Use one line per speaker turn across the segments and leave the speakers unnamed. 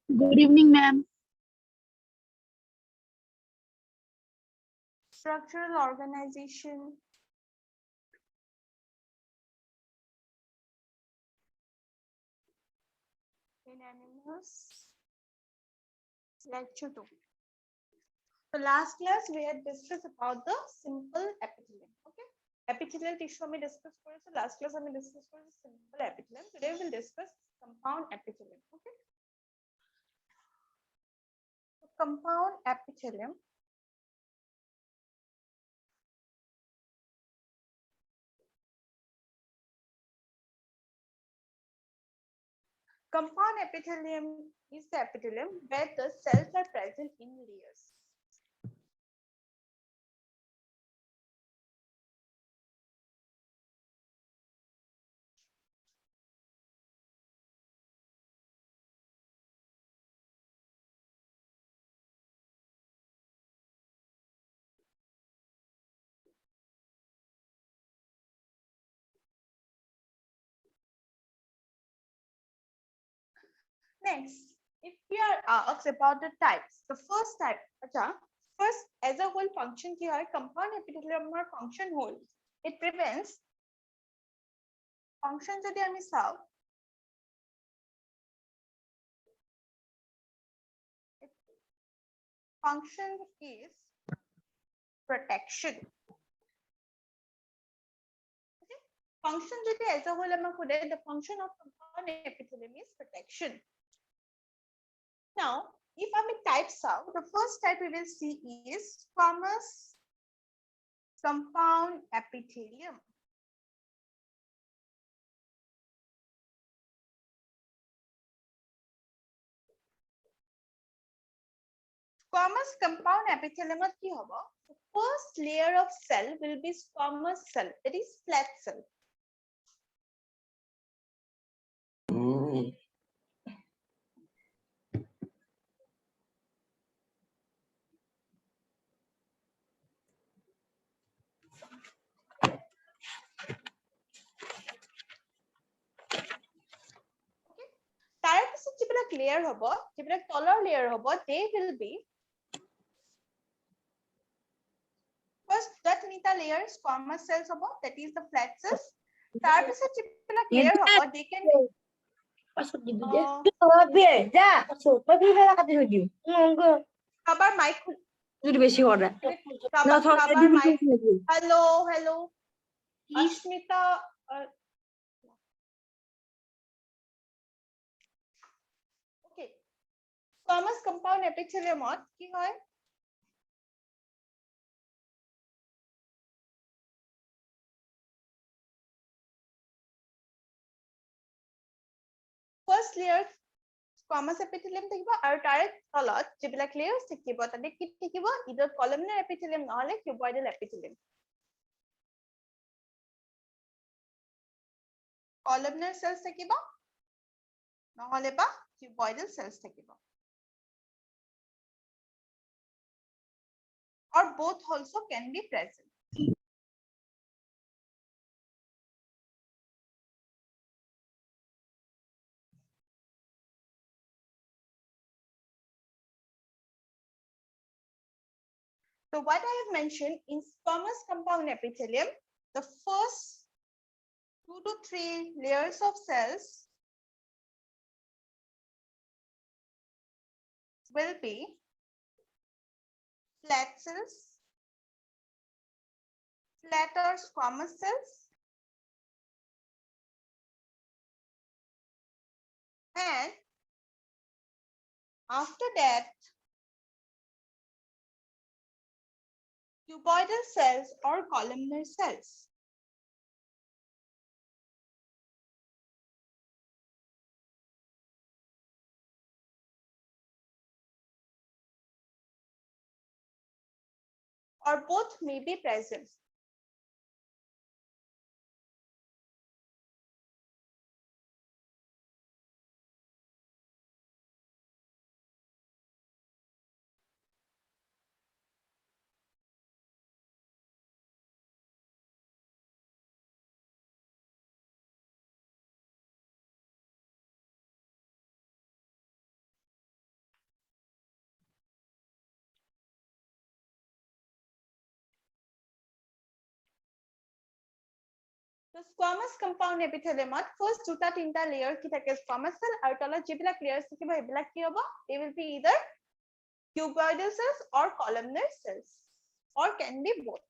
Good evening, ma'am.
Structural organization. In animals. Lecture 2. So last class we had discussed about the simple epithelium. Okay. Epithelial tissue we discussed for so last class we discussed for the simple epithelium. Today we will discuss compound epithelium. Okay. So compound epithelium. Compound epithelium is the epithelium where the cells are present in layers. Next, if we are asked about the types, the first type, first as a whole function ki hai, compound epithelium or function whole, it prevents function jodi ami sao, function is protection. Okay? Function jodi as a whole ami khude, the function of compound epithelium is protection. Now, if I types out, the first type we will see is squamous compound epithelium. Squamous compound epithelium ki hobo? The first layer of cell will be squamous cell, that is flat cell. তার পিছত যিবিলাক layer হব, যিবিলাক তলৰ layer হব, they will be first the তিনিটা layer squamous cells হব, that is the flat cells. তাৰ পিছত যিবিলাক layer হব, they can be কাবাৰ mic
যদি বেশি করে
কাবাৰ mic hello Ashmita okay squamous compound epithelium কি হয় first layer squamous epithelium থাকিব আৰু তাৰে তলত যিবিলাক layers থাকিব তাতে কি থাকিব either columnar epithelium নহলে cuboidal epithelium columnar cells থাকিব নহলে বা cuboidal cells থাকিব or both also can be present. So what I have mentioned in squamous compound epithelium, the first 2 to 3 layers of cells will be flat cells, flat or squamous cells, and after that cuboidal cells or columnar cells. Or both may be present. তো squamous compound এপিথেলিয়ামত first দুটা তিনটা layer কি থাকে squamous cell আৰু তলত যিবিলাক লেয়াৰ্স থাকিব এইবিলাক কি হ'ব they will be either cuboidal cells or columnar cells or can be both.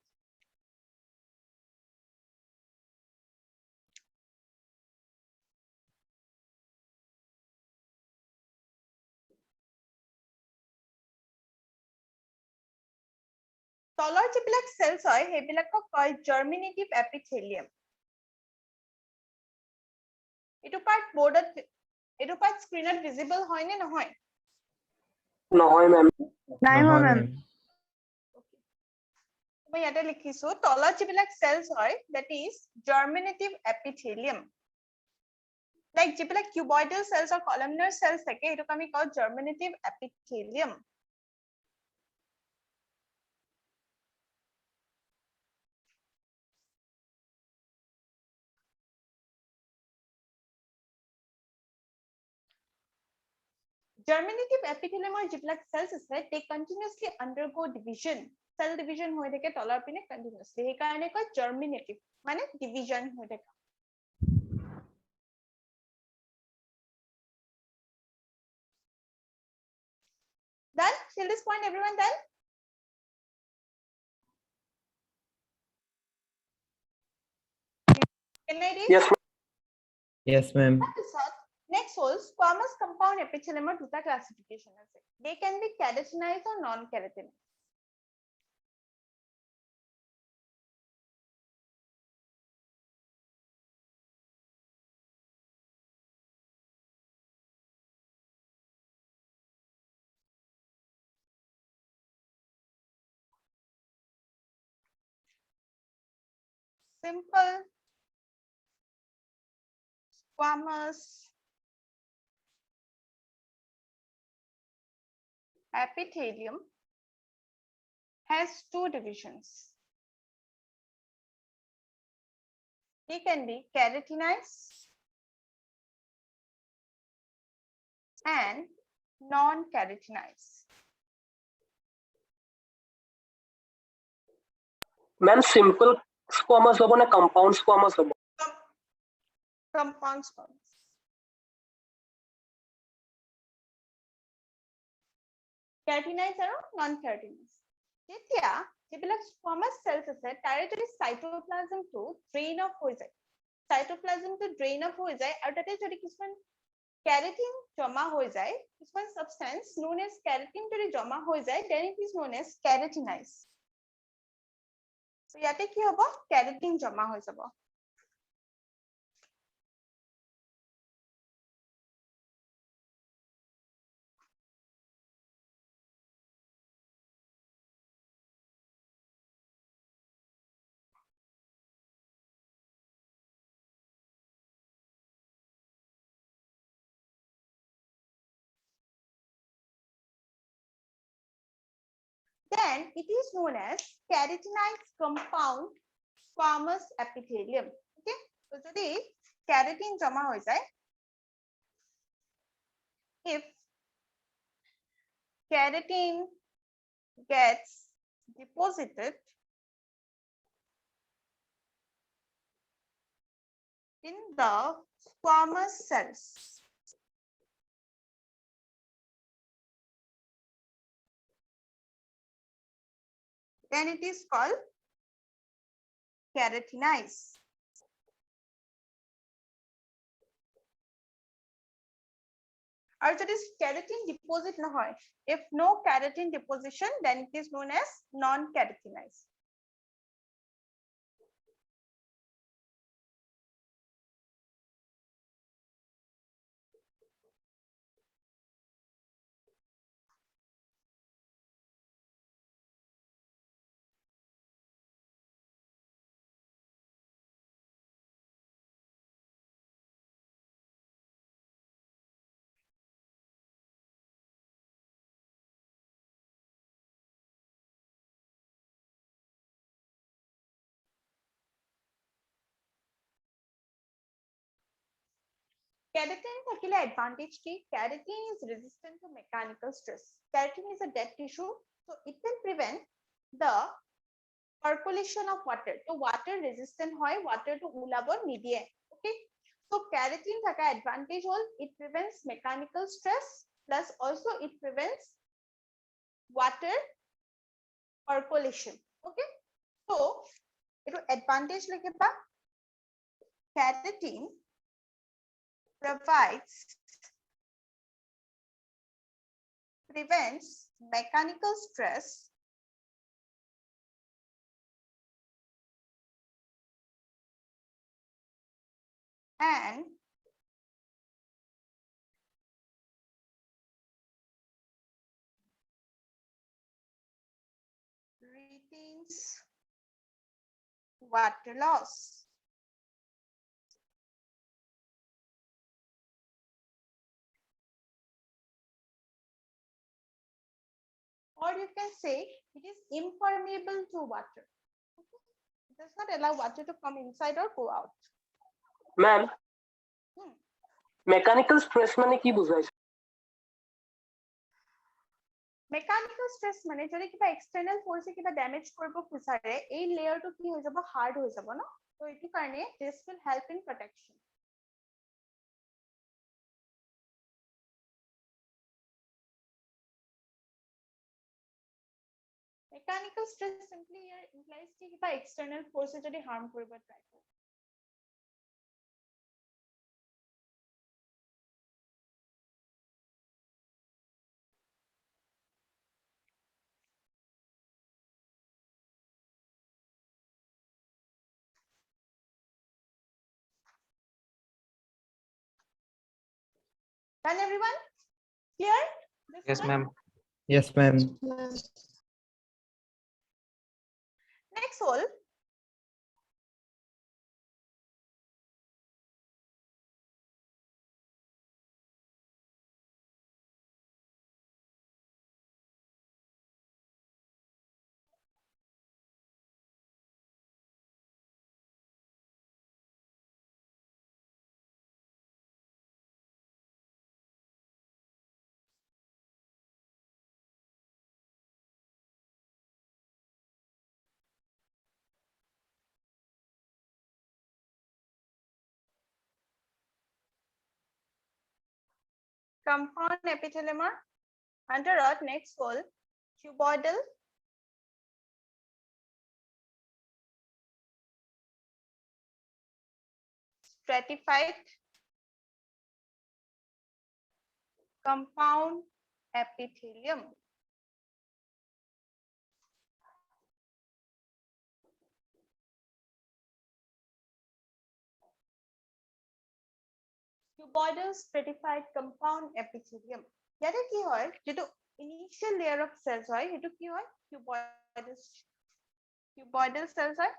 তলৰ যিবিলাক cells হয় সেইবিলাকক কয় germinative epithelium. এইটো part boardত এইটো part screenত visible হয় নে নহয়
নহয় মেম
নাই হোৱা মেম
মই ইয়াতে লিখিছো তলত যিবিলাক cells হয় that is germinative epithelium. Like যিবিলাক cuboidal cells or columnar cells থাকে এইটোক আমি কওঁ germinative epithelium. Germinative epithelium যিবিলাক cells আছে they continuously undergo division. Cell division হৈ থাকে তলৰ পিনে continuously সেইকাৰণে কয় germinative মানে division হৈ থাকে. Done? Till this point everyone done? Can I read?
yes
Yes, ma'am.
Next হ'ল squamous compound epithelium দুটা classification আছে. They can be keratinized or non-keratinized. Simple squamous epithelium has two divisions. They can be keratinized and non-keratinized.
Ma'am simple squamous হ'ব নে compound squamous হ'ব
Compound squamous. Keratinized আৰু non-keratinized. যেতিয়া যিবিলাক squamous cells আছে তাৰে যদি cytoplasmটো drain off হৈ যায় cytoplasmটো drain off হৈ যায় আৰু তাতে যদি কিছুমান keratin জমা হৈ যায় কিছুমান substance known as keratin যদি জমা হৈ যায় then it is known as keratinized. So ইয়াতে কি হ'ব keratin জমা হৈ যাব. Then it is known as keratinized compound squamous epithelium. Okay, so যদি keratin জমা হৈ যায় if keratin gets deposited in the squamous cells then it is called keratinized. আৰু যদি keratin deposit নহয় if no keratin deposition then it is known as non-keratinized. Keratin থাকিলে advantage কি? Keratin is resistant to mechanical stress. Keratin is a dead tissue, so it will prevent the percolation of water. So water resistant hoy, water to ulabor nidie. Okay. So keratin thaka advantage hol, it prevents mechanical stress, plus also it prevents water percolation. Okay. So it advantage like ba keratin prevents mechanical stress and retains water loss. Or you can say it is impermeable to water. It does not allow water to come inside or go out.
Ma'am mechanical stress মানে কি বুঝাইছে?
Mechanical stress মানে যদি কিবা external ফোর্সে কিবা damage কৰিব খুজাৰে এই লেয়াৰটো কি হৈ যাব হাৰ্ড হৈ যাব ন তো এইটো কাৰণে this will help in protection mechanical stress simply year implies কি কিবা এক্সটার্নাল ফোর্সে যদি হার্ম কৰিব ট্রাই কৰে Done everyone? Clear?
Yes, ma'am. Yes, ma'am.
Next all, compound epithelium under earth next all, cuboidal stratified compound epithelium. Cuboidal stratified compound epithelium. ইয়াতে কি হয় যেটো initial layer of cells হয় হেতু কি হয় cuboidal cells হয়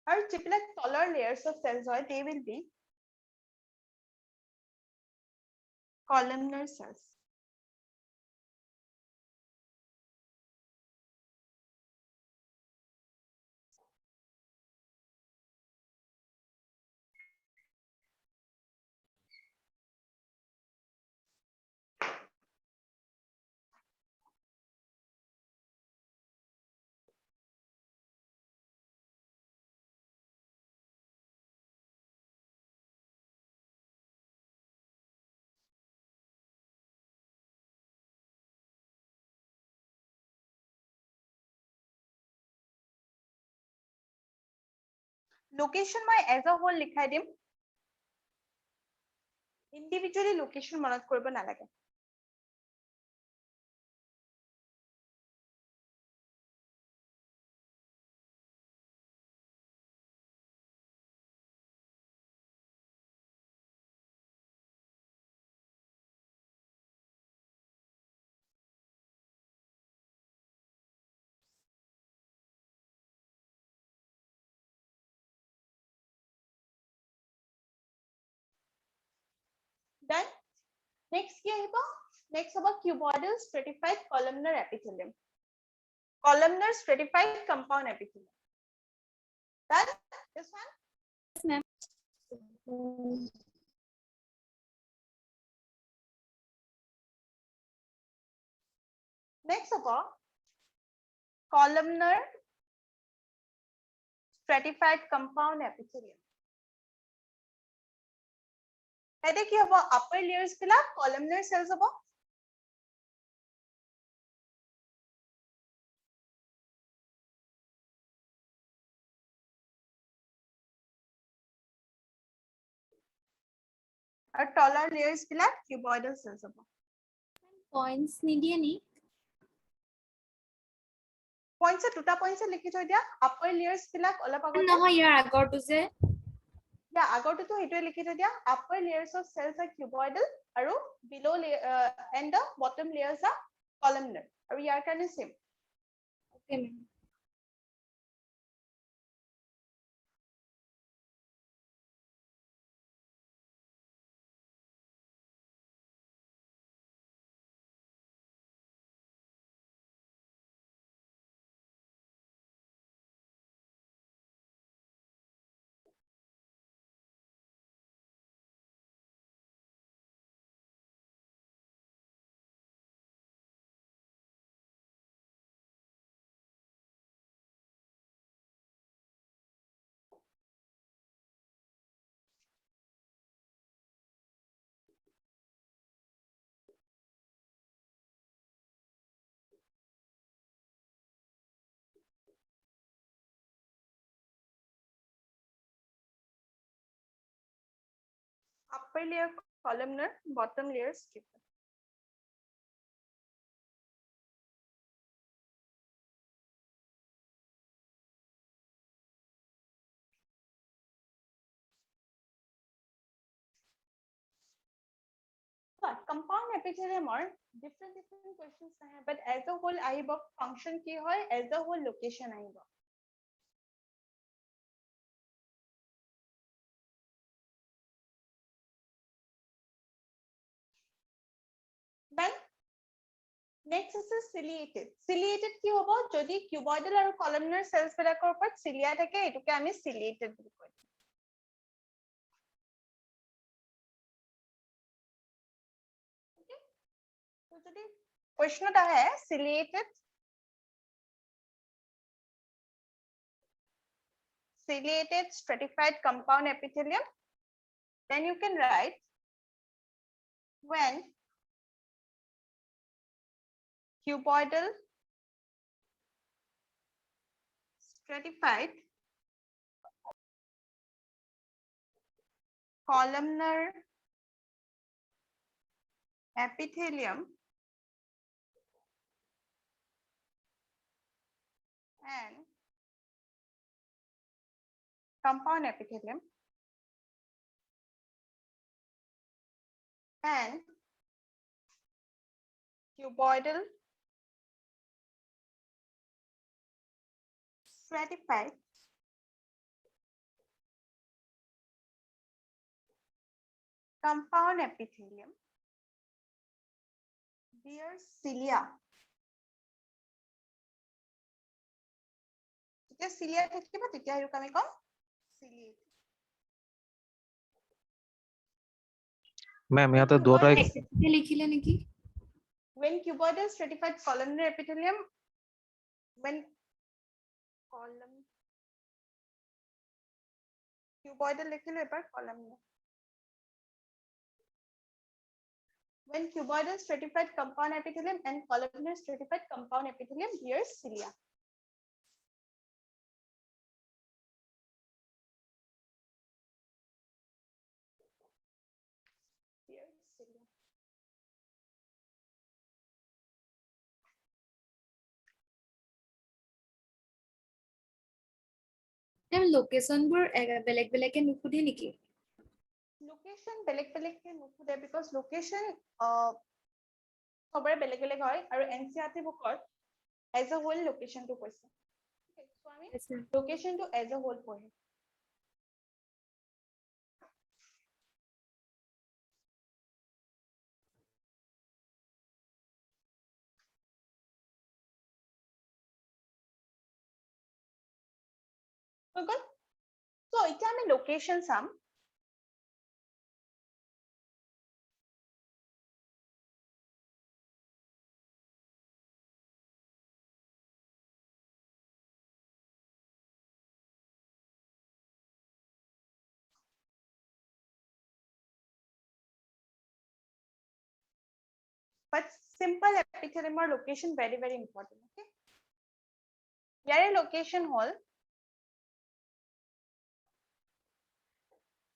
আৰু যিবিলাক তলৰ layers of cells হয় they will be columnar cells. Location মই as a whole লিখাই দিম individually location মনত কৰিব নালাগে Next কি আহিব? Next হ'ব cuboidal stratified columnar epithelium. Columnar stratified compound epithelium. Done? This one?
Yes, ma'am.
Next হ'ব columnar stratified compound epithelium. এতে কি হ'ব? Upper layers বিলাক columnar cells হ'ব. আৰু তলৰ layers বিলাক cuboidal cells হ'ব.
Points নিদিয়ে নি?
Points দুটা points লিখি থৈ দিয়া. Upper layers বিলাক অলপ আগতে
নহয় ইয়াৰ আগৰটো যে
আগৰটোতো সেইটোৱে লিখি থৈ দিয়া. Upper layers of cells are cuboidal আৰু below and the bottom layers are columnar. আৰু ইয়াৰ কাৰণে same.
Okay, ma'am.
Upper layer columnar, bottom layer stratified. Compound epithelium are different questions nahe, but as a whole আহিব function কি হয়, as a whole location আহিব. Then next is ciliated. Ciliated কি হ'ব? যদি cuboidal আৰু columnar cells বিলাকৰ ওপৰত cilia থাকে, এটোকে আমি ciliated বুলি কয়. So যদি question আহে ciliated stratified compound epithelium, then you can write when cuboidal stratified columnar epithelium and compound epithelium and cuboidal stratified compound epithelium bear cilia. যেতিয়া cilia থাকিব তেতিয়া এরকম আমি কম ciliate.
Ma'am, यहाँ तो दो टाइप
লিখিলে নেকি?
When cuboidal stratified columnar epithelium, when cuboidal লিখিলো এবার columnar. When cuboidal stratified compound epithelium and columnar stratified compound epithelium bear cilia. Bear cilia.
Location বোৰ বেলেগ বেলেগে নুসুধে নেকি?
Location বেলেগ বেলেগকে নুসুধে because location সবৰে বেলেগ বেলেগ হয় আৰু NCERT বুকত as a whole location টো কৈছে. So আমি location to as a whole পঢ়িম. হৈ গল so এতিয়া আমি লোকেশন চাম but simple epithelium or location very important okay yare location hol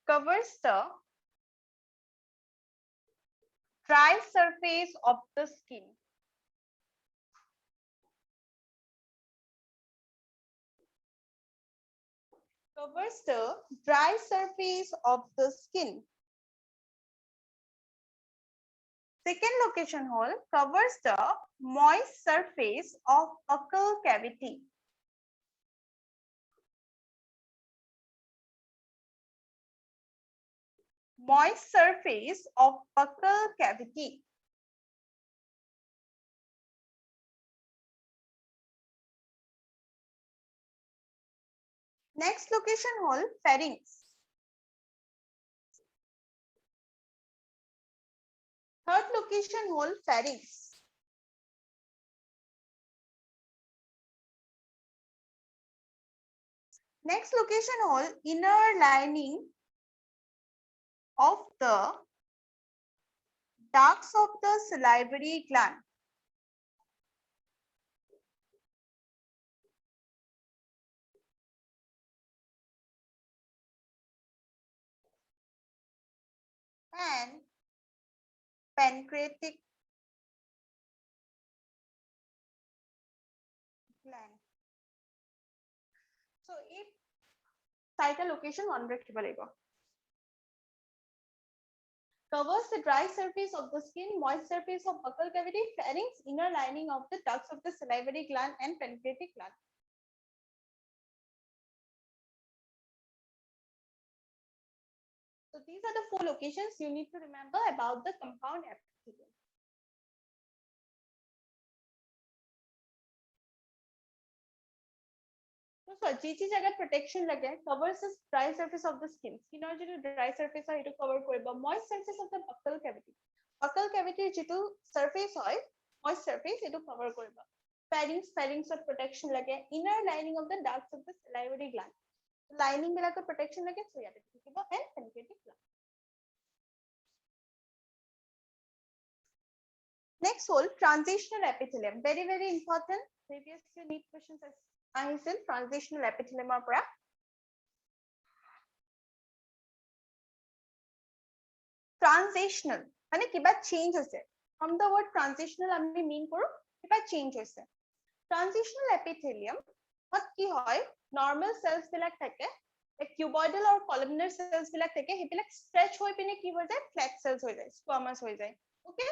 covers the dry surface of the skin covers the dry surface of the skin second location hole covers the moist surface of buccal cavity moist surface of buccal cavity next location hole pharynx third location hole pharynx next location hole inner lining of the ducts of the salivary gland and pancreatic gland so if title location one rakhibo lagibo covers the dry surface of the skin moist surface of buccal cavity pharynx inner lining of the ducts of the salivary gland and pancreatic gland so these are the 4 locations you need to remember about the compound epithelium so GG jagat protection lage covers the dry surface of the skin skin or jeto dry surface hoy etu cover koribo moist surface of the buccal cavity jeto surface hoy moist surface etu cover koribo pharynx of protection lage inner lining of the ducts of the salivary gland lining bilakor protection lage so yate thakibo and pancreatic gland next hole transitional epithelium very important previous year NEET questions আহিছিল transitional epithelium পৰা transitional মানে কিবা change হৈছে from the word transitional আমি mean কৰো কিবা change হৈছে transitional epithelium হত কি হয় normal cells বিলাক থাকে cuboidal or columnar cells বিলাক থাকে হেবিলাক stretch হৈ পিনে কি হৈ যায় flat cells হৈ যায় squamous হৈ যায় okay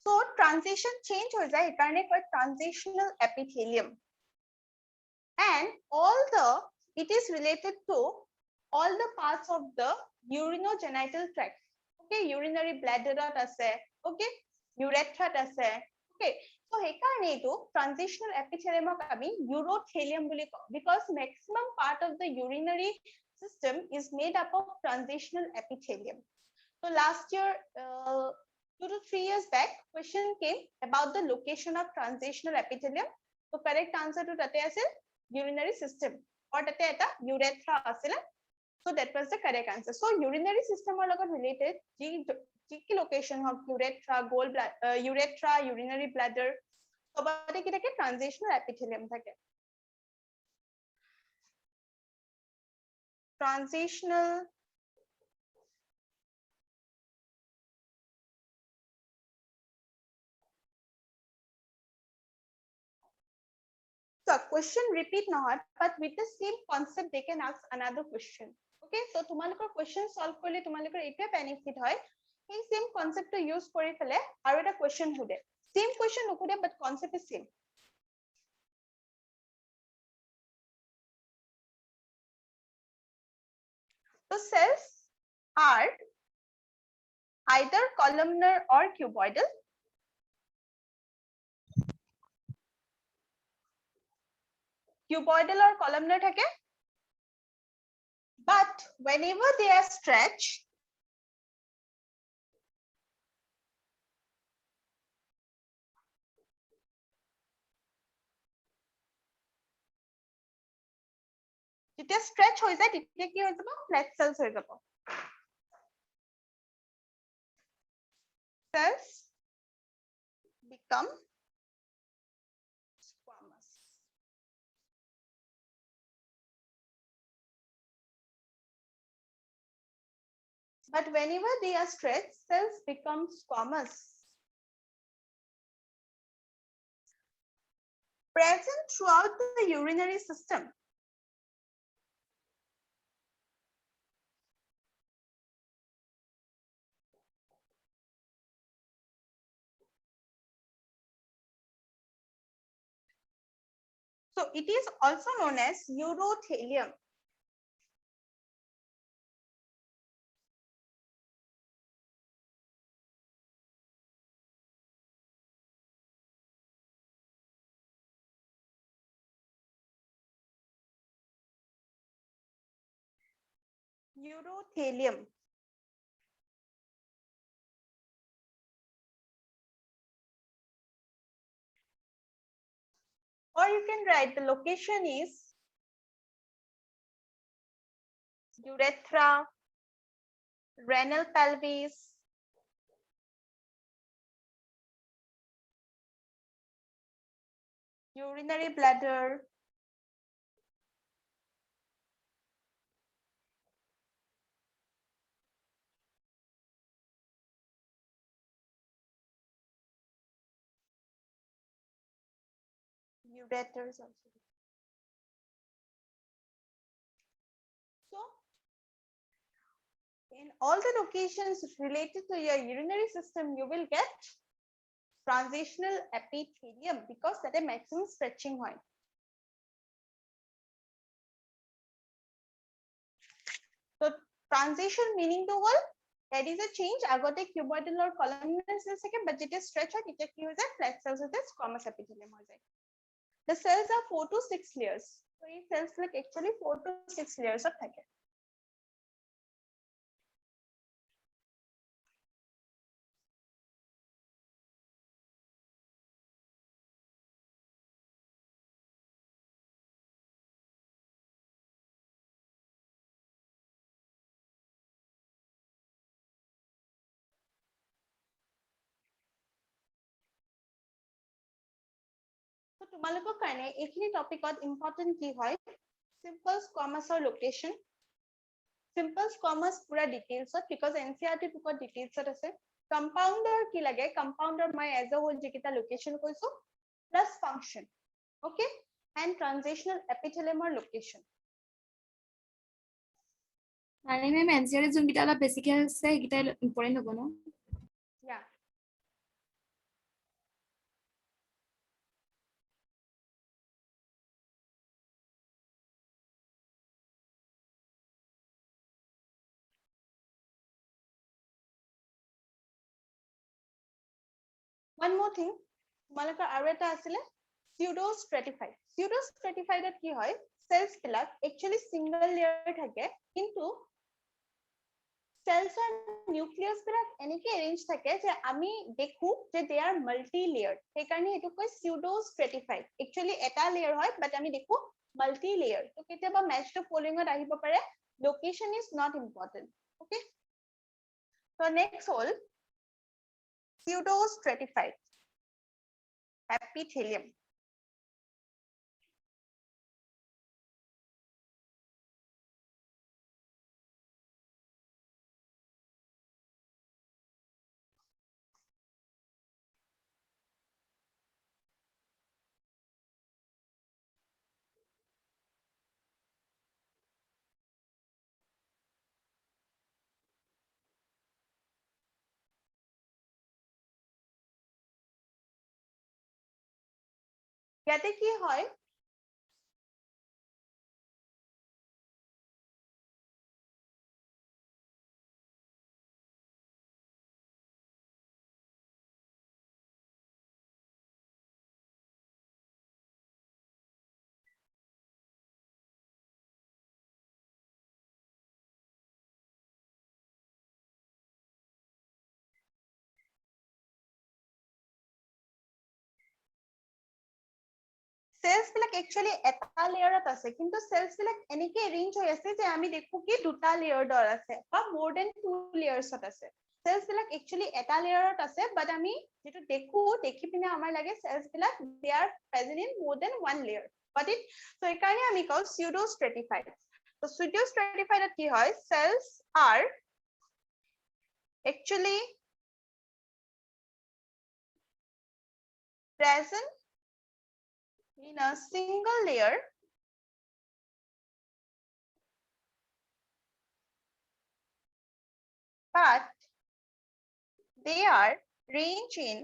so transition change হৈ যায় একাৰণে কয় transitional epithelium and it is related to all the parts of the urinogenital tract okay urinary bladder ase okay urethra ase okay so hekarne etu transitional epithelium ok ami urothelium boli kau because maximum part of the urinary system is made up of transitional epithelium so last year 2 to 3 years back question came about the location of transitional epithelium so correct answer to tate ase urinary system or tate eta urethra asile so that was the correct answer so urinary system or logot related ki location of urethra urethra urinary bladder sobate ki thake transitional epithelium thake transitional so question repeat nahoy but with the same concept they can ask another question okay so tumalokor question solve korle tumalokor eta benefit hoy ei same concept to use kori phale aru eta question hude same question nukude but concept is same so cells are either columnar or cuboidal cuboidal or columnar thake But whenever they are stretched, যেতিয়া stretch হৈ যায় তেতিয়া কি হৈ যাব flat cells হৈ যাব cells become squamous but whenever they are stretched cells become squamous present throughout the urinary system. So it is also known as urothelium. Urothelium. Or you can write the location is urethra, renal pelvis, urinary bladder, ureters also. So in all the locations related to your urinary system, you will get transitional epithelium because that is maximum stretching point. So transition meaning to what? There is a change. Agote cuboidal or columnar cells second, but it is stretch out. It is flat cells with this squamous epithelium. The cells are 4 to 6 layers. So these cells like actually 4 to 6 layers of থাকে. So তোমালোকৰ কাৰণে এইখিনি টপিকত important কি হয় simple squamous or location simple squamous পুৰা details because NCERT book details আছে compounder কি লাগে compounder মই as a whole যিকিটা location কৈছো plus function okay and transitional epithelium or location
মানে মেম এনচিআৰ যোনকিটা অলপ বেছিকে আছে সেইকিটা ইম্পৰ্টেন্ট হ'ব ন
yeah one more thing তোমালোকৰ আৰু এটা আছিলে pseudo stratified কি হয় cells বিলাক actually single layer থাকে কিন্তু cells nucleus বিলাক এনেকে arrange থাকে যে আমি দেখো যে they are multi layered সেই কাৰণে এটো কয় pseudo stratified actually এটা layer হয় but আমি দেখো multi layer তো কেতিয়াবা match to following ত আহিব পাৰে location is not important okay so next all pseudo stratified epithelium ইয়াতে কি হয় cells বিলাক actually এটা লেয়াৰত আছে কিন্তু cells বিলাক এনেকে arrange হৈ আছে যে আমি দেখো কি দুটা layer দৰ আছে বা more than 2 layers আছে cells বিলাক actually এটা layerত আছে but আমি যেটো দেখো দেখি পিনে আমাৰ লাগে cells black they are present in more than one layer but it so এইকাৰণে আমি কও pseudo stratified so pseudo stratified কি হয় cells are actually present in a single layer but they are ranged in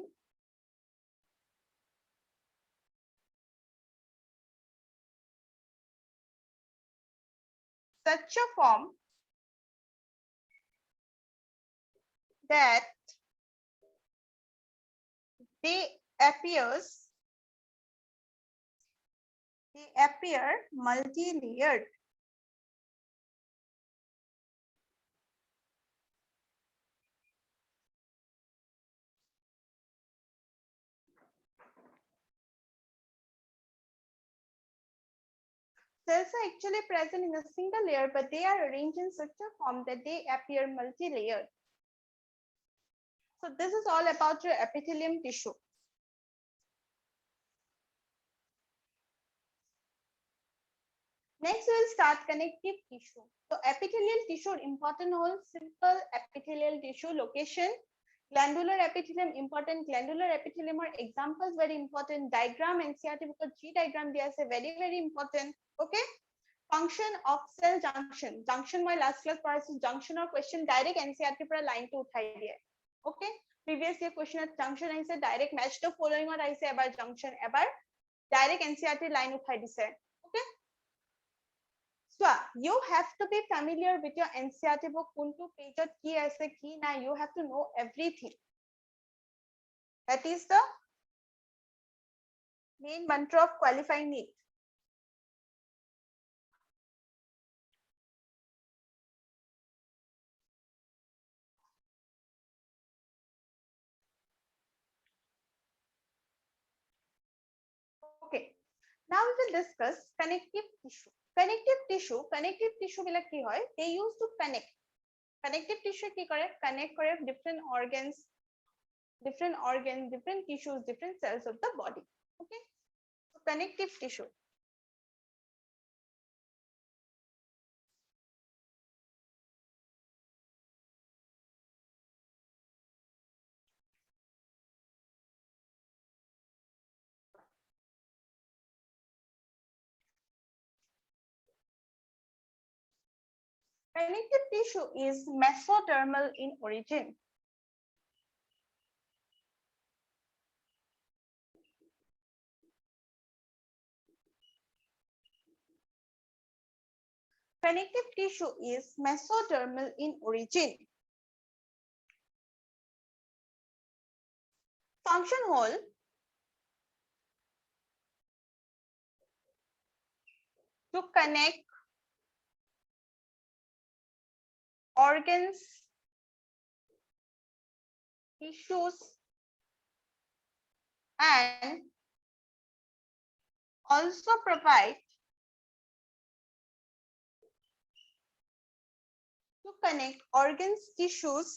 such a form that they appear multi-layered. Cells are actually present in a single layer, but they are arranged in such a form that they appear multi-layered. So this is all about your epithelium tissue. Next, we'll start connective tissue. So epithelial tissue important whole simple epithelial tissue location. Glandular epithelium important. Glandular epithelium are examples very important. Diagram NCERT because G diagram there is very important. Okay. Function of cell junction. Junction my last class parts junction or question direct NCERT पर line to उठाई दिए. Okay. Previous year question at junction I said direct match the following or I say about junction ever direct NCERT line उठाई दिसे. Okay. So you have to be familiar with your NCERT book. Kuntu page ki aise ki na you have to know everything. That is the main mantra of qualifying NEET. Okay. Now we will discuss connective tissue. Connective tissue বিলাক কি হয়? They used to connect. Connective tissue কি কৰে? Connect কৰে different organs, different tissues, different cells of the body. Okay. So connective tissue. Connective tissue is mesodermal in origin. Connective tissue is mesodermal in origin. Function hole to connect organs, tissues, and also provide to connect organs, tissues,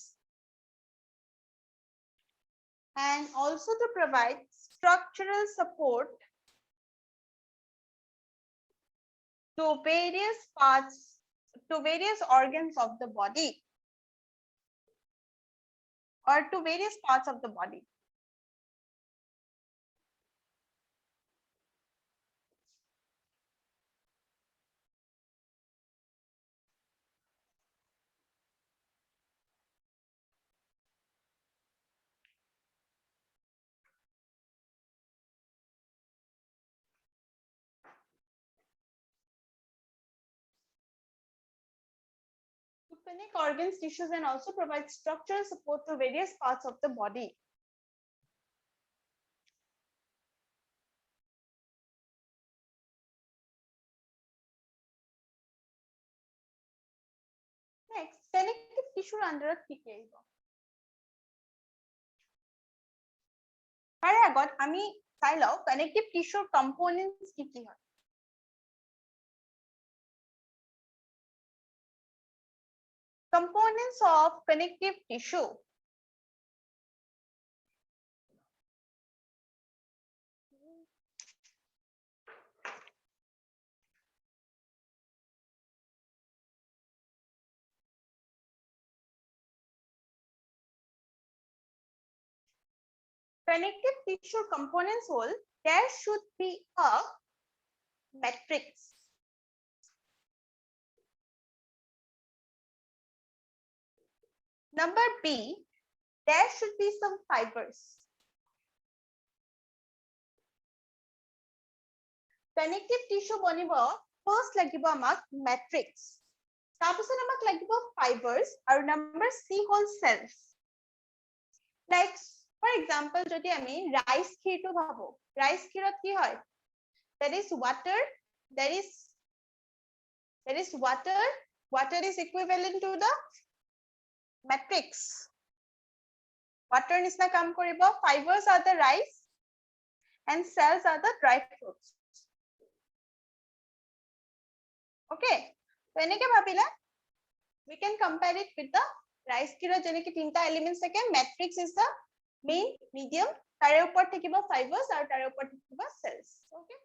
and also to provide structural support to various parts, to various organs of the body or to various parts of the body. To connect organs, tissues, and also provide structural support to various parts of the body. Next, connective tissue under a TKI. তাৰে আগত আমি চাই লও connective tissue components কি কি হয় components of connective tissue connective tissue components whole there should be a matrix number B there should be some fibers connective tissue বনিব first লাগিব আমাক matrix তাৰপিছত আমাক লাগিব fibers আৰু number C whole cells like for example যদি আমি rice ক্ষীৰটো ভাবো rice ক্ষীৰত কি হয় there is water there is water is equivalent to the matrix water নিচিনা কাম কৰিব fibers are the rice and cells are the dry fruits okay so eneke bhabila we can compare it with the rice kilo jeneki tinta elements thake matrix is the main medium tare upor thakiba fibers aru tare upor thakiba cells okay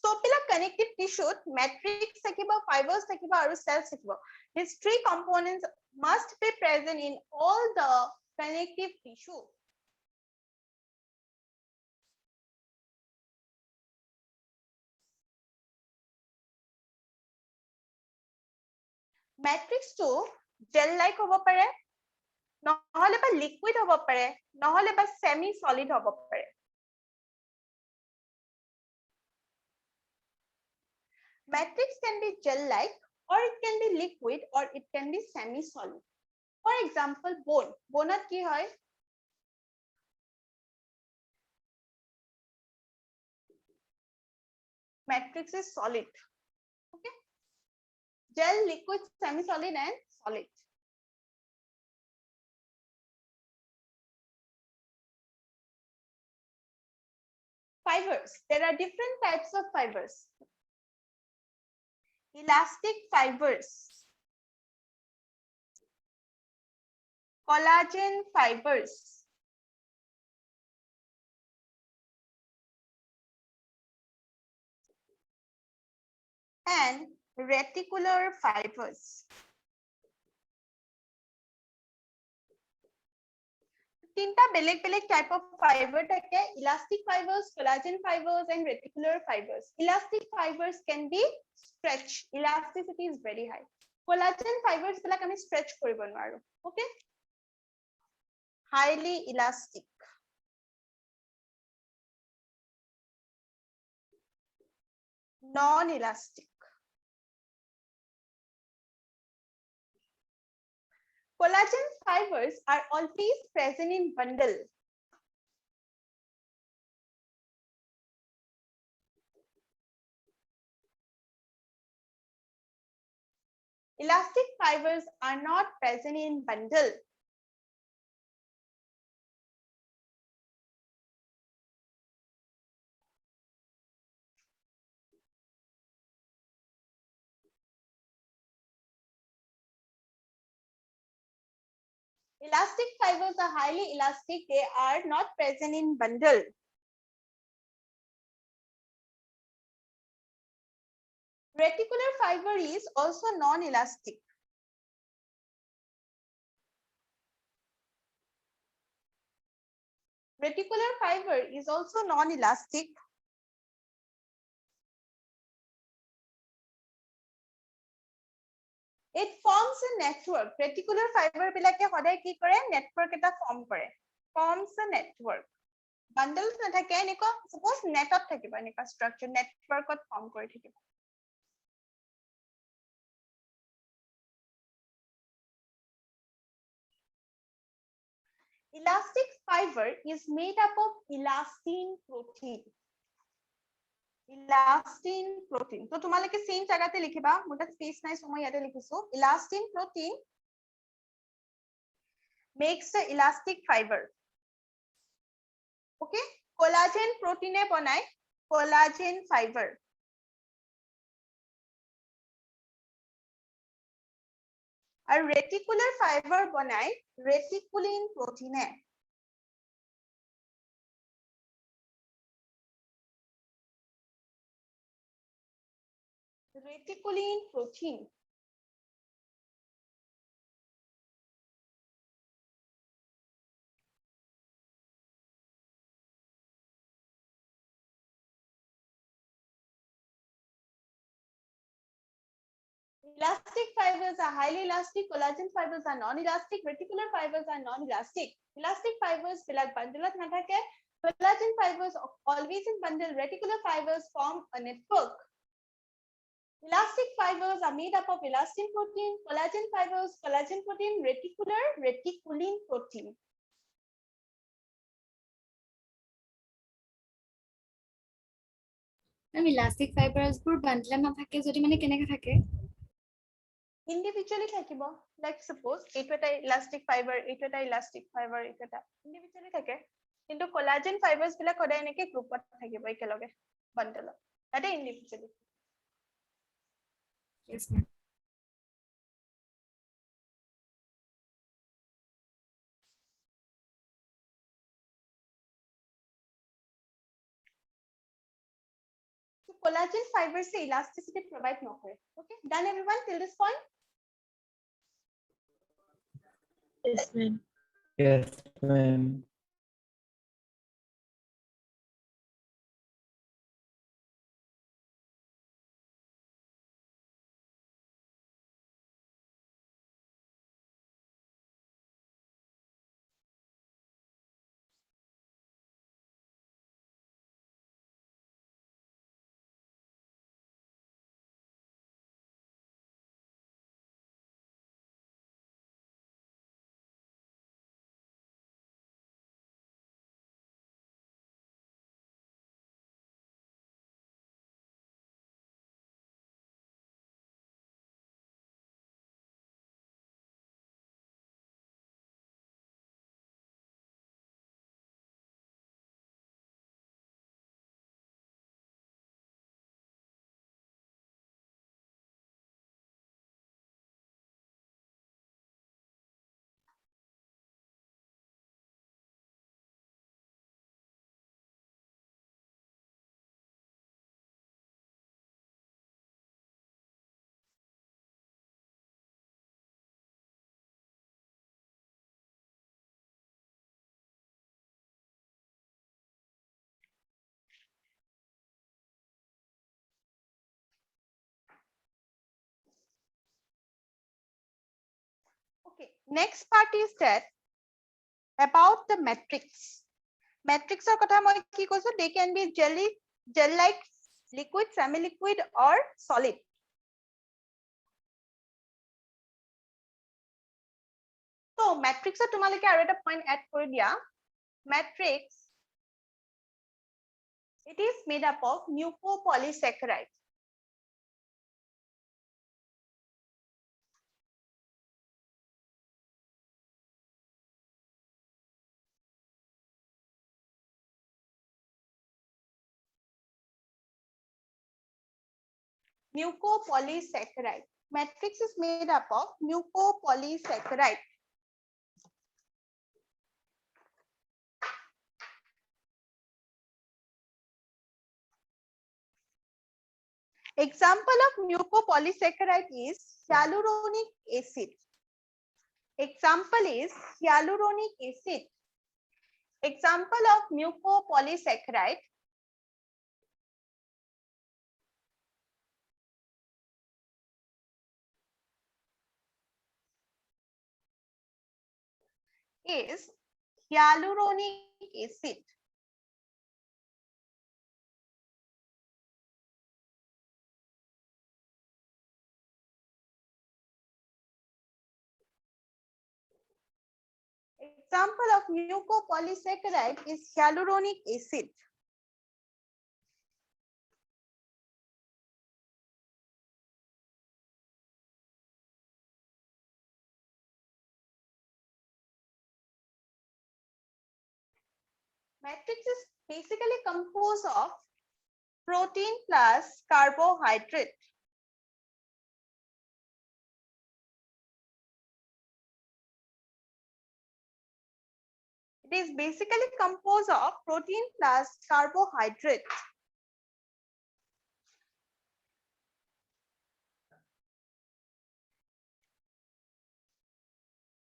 so pila connective tissue matrix thakiba fibers thakiba aru cells thakiba these three components must be present in all the connective tissue matrix to gel like hobo pare নহলে বা liquid hobo pare নহলে বা semi solid hobo pare matrix can be gel like or it can be liquid or it can be semi solid for example bone কি হয় matrix is solid okay gel liquid semi solid and solid fibers there are different types of fibers elastic fibers collagen fibers and reticular fibers tinta beleg type of fiber thake elastic fibers collagen fibers and reticular fibers elastic fibers can be stretched elasticity is very high collagen fibers bilak ami stretch koribo nwaru okay highly elastic non elastic collagen fibers are always present in bundle elastic fibers are not present in bundle elastic fibers are highly elastic they are not present in bundle reticular fiber is also non-elastic reticular fiber is also non-elastic it forms a network reticular fiber bilake hoday ki kore network eta forms a network bundles na thake eniko suppose net of thakiba eniko structure network ot form kori thakiba elastic fiber is made up of elastin protein elastin protein to tumaleke same jagate likhiba mota space nai somoy yate likhisu elastin protein makes the elastic fiber. Okay, collagen protein e banai collagen fiber. Aru reticular fiber banai reticulin protein e. Reticulin protein. Elastic fibers are highly elastic, collagen fibers are non-elastic, reticular fibers are non-elastic. Elastic fibers bilak bundle nathake, collagen fibers always in bundle, reticular fibers form a network. Elastic fibers are made up of elastin protein, collagen fibers, collagen protein, reticular, reticulin protein.
Elastic ফাইবাৰছবোৰ বান্ডলে নাথাকে যদি মানে কেনেকে থাকে
Individually thakibo, like suppose etu eta elastic fiber, etu eta elastic fiber, etu eta individually thake, kintu collagen fibers bilak kodai eneke group ot thakibo ekeloge bundle ate individually.
Yes, ma'am.
So collagen fibers se elasticity provide nokore. Okay, done everyone till this point?
Yes, ma'am.
Yes, ma'am.
Okay, next part is that about the matrix. Matrix or kotha moi ki koisu, they can be gel like, liquid, semi liquid or solid. So matrix er tumalike aru eta point add kori dia. Matrix, it is made up of mucopolysaccharide. Mucopolysaccharide. Matrix is made up of mucopolysaccharide. Example of mucopolysaccharide is hyaluronic acid. Example is hyaluronic acid. Example of mucopolysaccharide is hyaluronic acid. Example of mucopolysaccharide is hyaluronic acid. Matrix is basically composed of protein plus carbohydrate. It is basically composed of protein plus carbohydrate.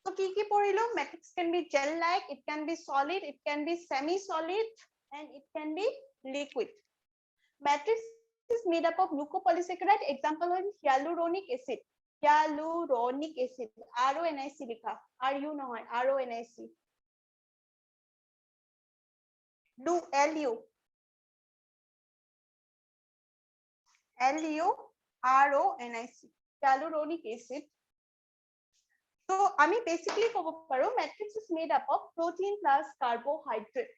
So kiki porilo, matrix can be gel-like, it can be solid, it can be semi-solid, and it can be liquid. Matrix is made up of glucopolysaccharide. Example is hyaluronic acid. Hyaluronic acid. RONIC likha. RU নহয়, RONIC. Do LU. LU RONIC. Hyaluronic acid. So আমি basically ক'ব পাৰো matrix is made up of protein plus carbohydrate.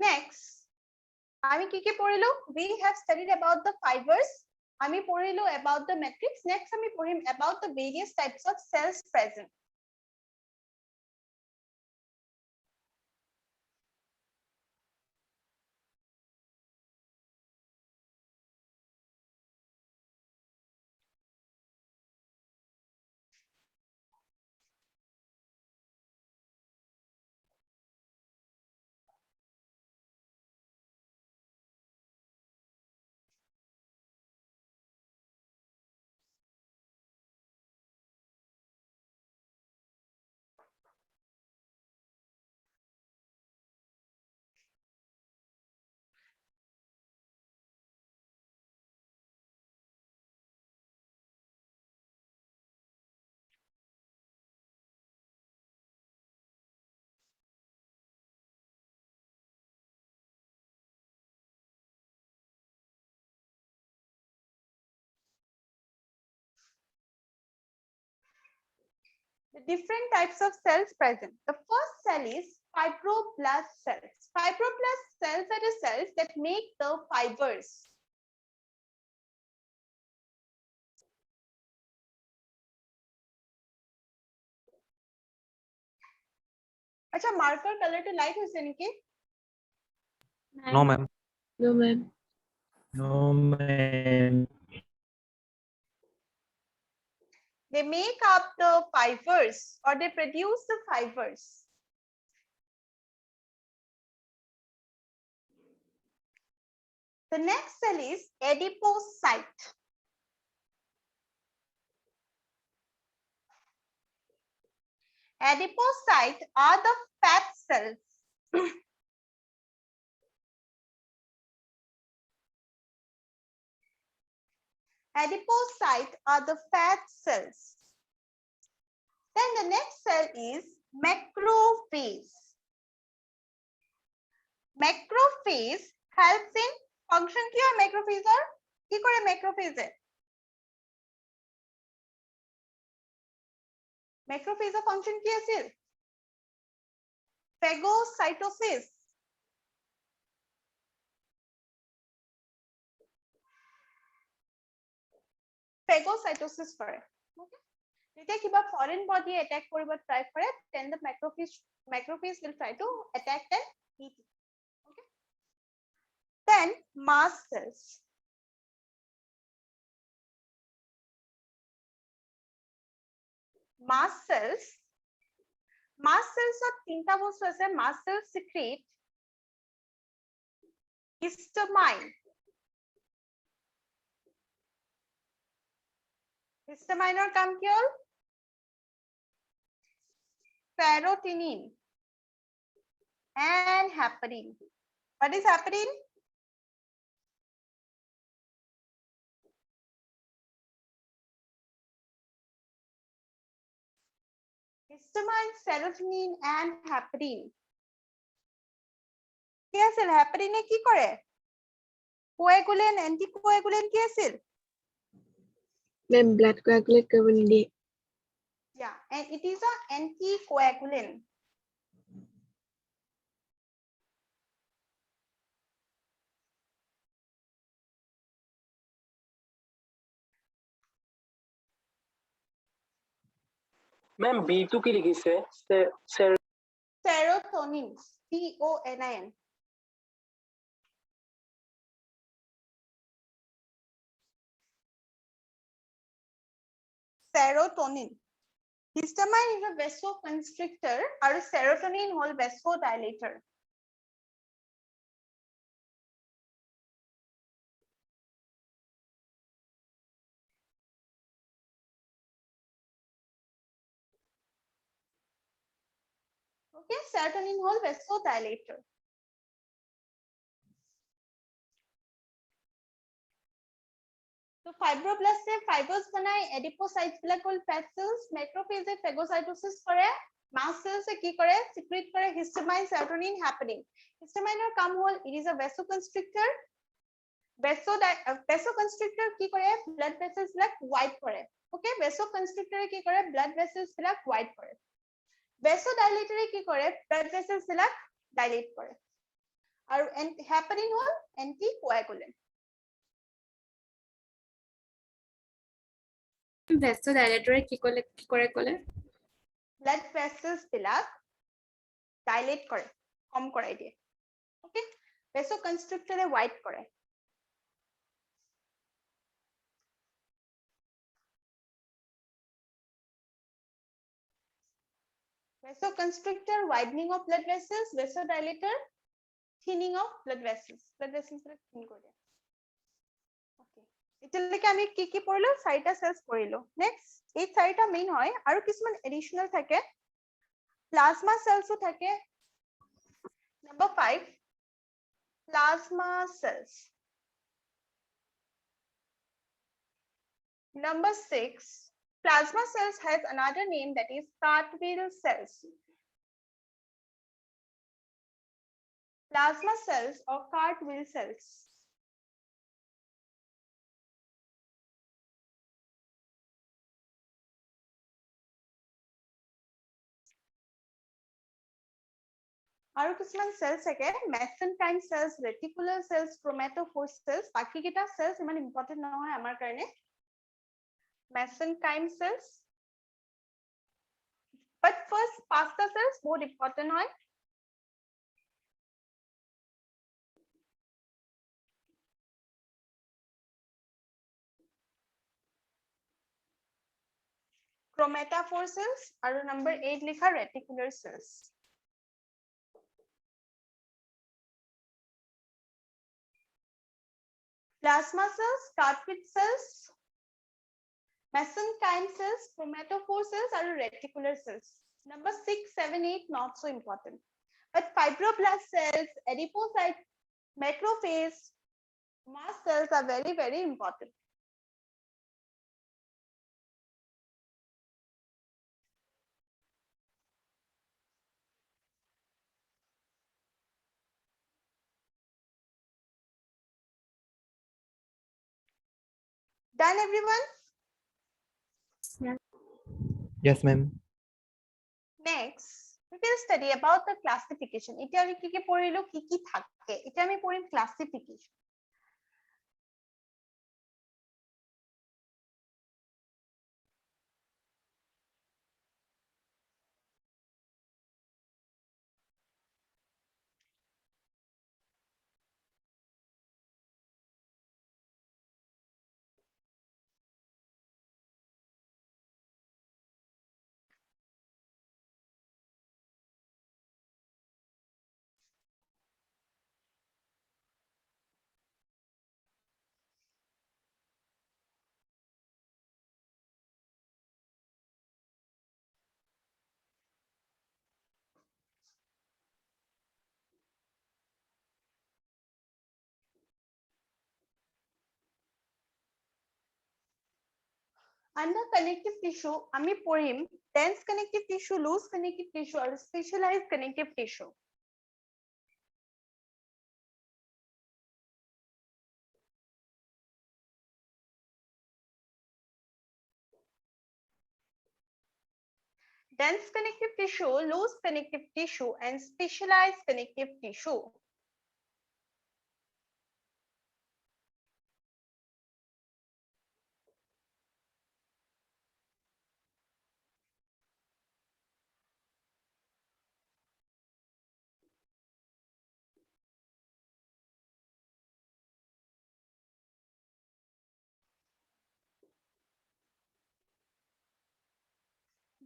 Next, আমি কি কি পঢ়িলো? We have studied about the fibers. আমি পঢ়িলো about the matrix. Next আমি পঢ়িম about the various types of cells present. The different types of cells present. The first cell is fibroblast cells. Fibroblast cells are the cells that make the fibers. আচ্ছা marker color to light হইছে নাকি?
No, ma'am.
No, ma'am.
No, ma'am.
They make up the fibers or they produce the fibers. The next cell is adipocyte. Adipocyte are the fat cells. Adipocyte are the fat cells. Then the next cell is macrophage. Macrophage helps in function কি হয় macrophage এর? কি করে macrophage এ? Macrophage এর function কি আছিল? Phagocytosis. Phagocytosis করে. Okay? যেতিয়া কিবা foreign body attack কৰিব try কৰে, then the macrophage will try to attack and eat it. Okay? Then mast cells. Mast cells are তিনটা বস্তু আছে. Mast cells secrete histamine. Histamine or কাম কি হল? Serotonin and heparin. What is heparin? Histamine, serotonin and heparin. কি আছিল? হেপারিনে কি করে? Coagulant, anticoagulant কি আছিল?
Ma'am, blood coagulate কৰিব নিদিয়ে.
Yeah, and it is an anticoagulant.
Ma'am, B2 কি লিখিছে?
Serotonin, CONIN. Serotonin. Histamine is a vasoconstrictor and serotonin is a vasodilator. Okay, serotonin is a vasodilator. So fibroblasts fibers बनाए, adipocytes बिला कोल fat cells, macrophage phagocytosis करे, mast cells की करे, secrete करे histamine, serotonin happening. Histamine और काम whole, it is a vasoconstrictor. Vasoconstrictor की करे, blood vessels बिला white करे. Okay, vasoconstrictor की करे, blood vessels बिला white करे. Vasodilator की करे, blood vessels बिला dilate करे. और happening होल anticoagulant.
vasodilator কি কৰে ক'লে?
blood vessels বিলাক dilate কৰে, কম কৰাই দিয়ে। Okay, vasoconstrictor white কৰে। Vasoconstrictor widening of blood vessels, vasodilator thinning of blood vessels black thin কৰি দিয়ে। Okay, এতিয়ালৈকে আমি কি পঢ়িলো? চাৰিটা cells পঢ়িলো। Next, এই চাৰিটা main হয় আৰু কিছুমান additional থাকে। Plasma cells থাকে। Number 5, plasma cells. Number 6, plasma cells has another name that is cartwheel cells. Plasma cells or cartwheel cells. আৰু কিছুমান cells থাকে, mesenchyme cells, reticular cells, chromatophore cells, বাকি কেইটা cells ইমান important নহয় আমাৰ কাৰণে। Mesenchyme cells, but first pasta cells বহুত important হয়। Chromatophore cells আৰু number 8 লিখা reticular cells. Plasma cells, cartwheel cells, mesenchyme cells, chromatophore cells and reticular cells. Number 6, 7, 8 not so important. But fibroblast cells, adipocytes, macrophage, mast cells are very, very important. Done, everyone?
Yes, ma'am.
Next, we will study about the classification. এতিয়া আমি কি পঢ়িলো, কি থাকে। এতিয়া আমি পঢ়িম classification. Under connective tissue, আমি পঢ়িম dense connective tissue, loose connective tissue or specialized connective tissue. Dense connective tissue, loose connective tissue and specialized connective tissue.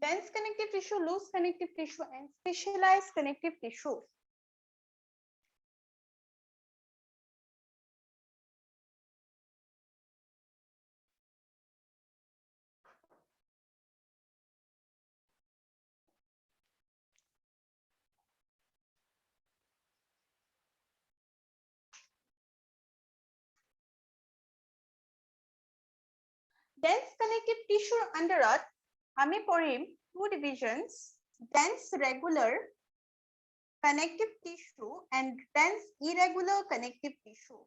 dense connective tissue, loose connective tissue, and specialized connective tissue. Dense connective tissue underত আমি পঢ়িম two divisions, dense regular connective tissue and dense irregular connective tissue.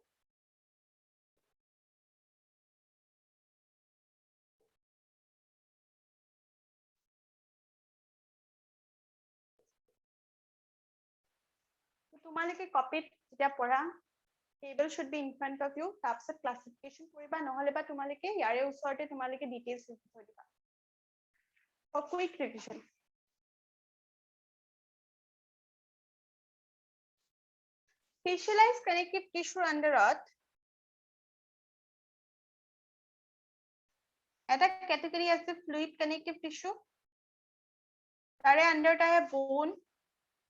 তোমালোকে কপিত যেতিয়া পঢ়া table should be in front of you, তাৰপিছত classification কৰিবা নহলে বা তোমালোকে ইয়াৰে ওচৰতে তোমালোকে details লিখি থৈ দিবা for quick revision. Specialized connective tissue underত এটা category আছে fluid connective tissue, তাৰে underত আহে bone,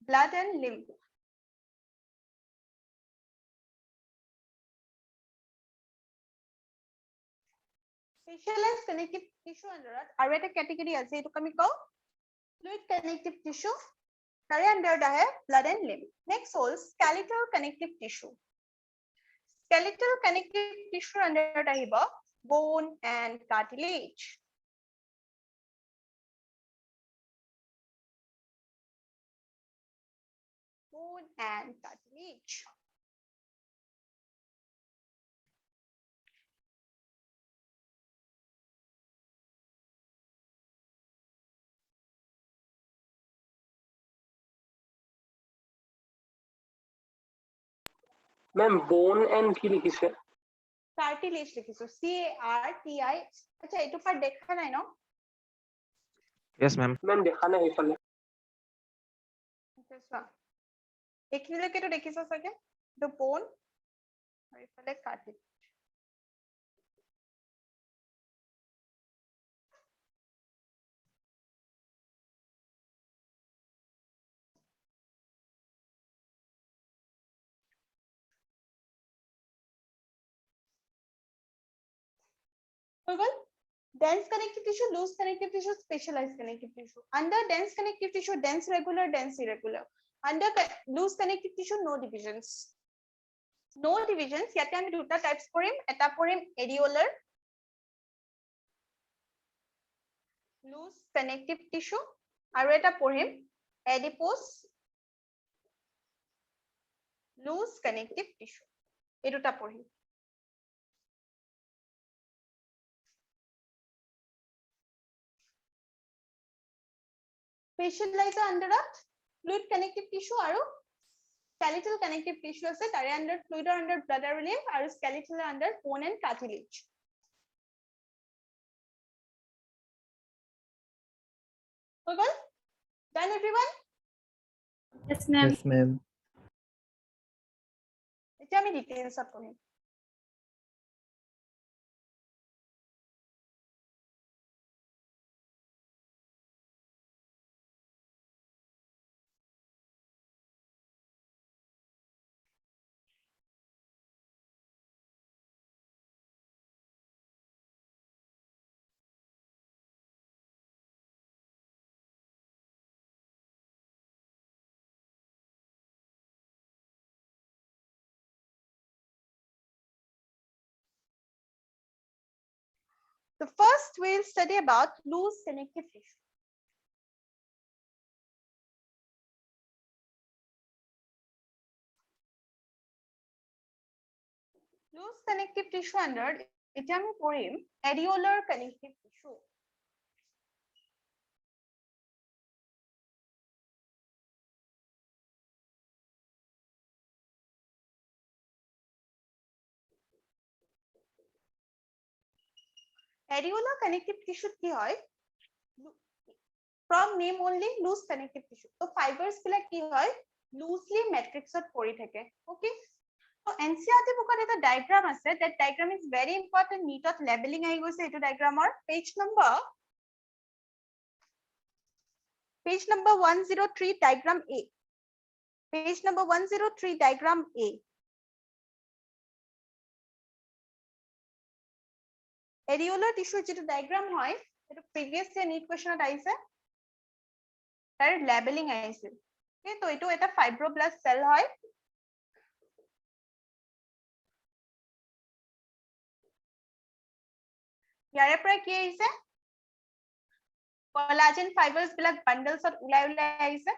blood and lymph. Specialized connective tissue underত আৰু এটা category আছে এইটোক আমি কওঁ fluid connective tissue, তাৰে underত আহে blood and lymph. Next হ'ল skeletal connective tissue. Skeletal connective tissue underত আহিব bone and cartilage. Bone and cartilage.
Ma'am, bone and কি লিখিছে?
Cartilage লিখিছো CARTI. আচ্ছা এইটো পাৰ্ট দেখা নাই ন?
Yes, ma'am.
Ma'am, দেখা নাই এইফালে।
এইখিনিলৈকেতো দেখিছা চাগে the bone আৰু ইফালে cartilage. হৈ গ'ল dense connective tissue, loose connective tissue, specialized connective tissue. Under dense connective tissue, dense regular, dense irregular. Under loose connective tissue, no divisions. No divisions. ইয়াতে আমি দুটা টাইপস পঢ়িম, এটা পঢ়িম areolar loose connective tissue আৰু এটা পঢ়িম adipose loose connective tissue. এই দুটা পঢ়িম। Specialized underত fluid connective tissue আৰু skeletal connective tissue আছে, তাৰে under fluid under blood and lymph আৰু skeletal under bone and cartilage. হৈ গ'ল? Done everyone?
Yes, ma'am.
Yes, ma'am.
এতিয়া আমি ডিটেইলছত পঢ়িম। So first we'll study about loose connective tissue. Loose connective tissue under এটা আমি পঢ়িম areolar connective tissue. Areolar connective tissue কি হয়? From name only loose connective tissue. So fibers বিলাক কি হয়? Loosely matrixত পৰি থাকে. Okay? So NCERT bookত এটা diagram আছে. That diagram is very important. Neatত labeling আহি গৈছে এইটো diagramৰ page number Page number 103, diagram A. Page number 103, diagram A. Areolar tissue যেটো diagram হয় এটা previous year NEET question আইছে তার labeling আইছে okay তো এটো এটা fibroblast cell হয় ইয়াৰে পৰা কি আহিছে collagen fibers বিলাক bundles ত উলাই আহিছে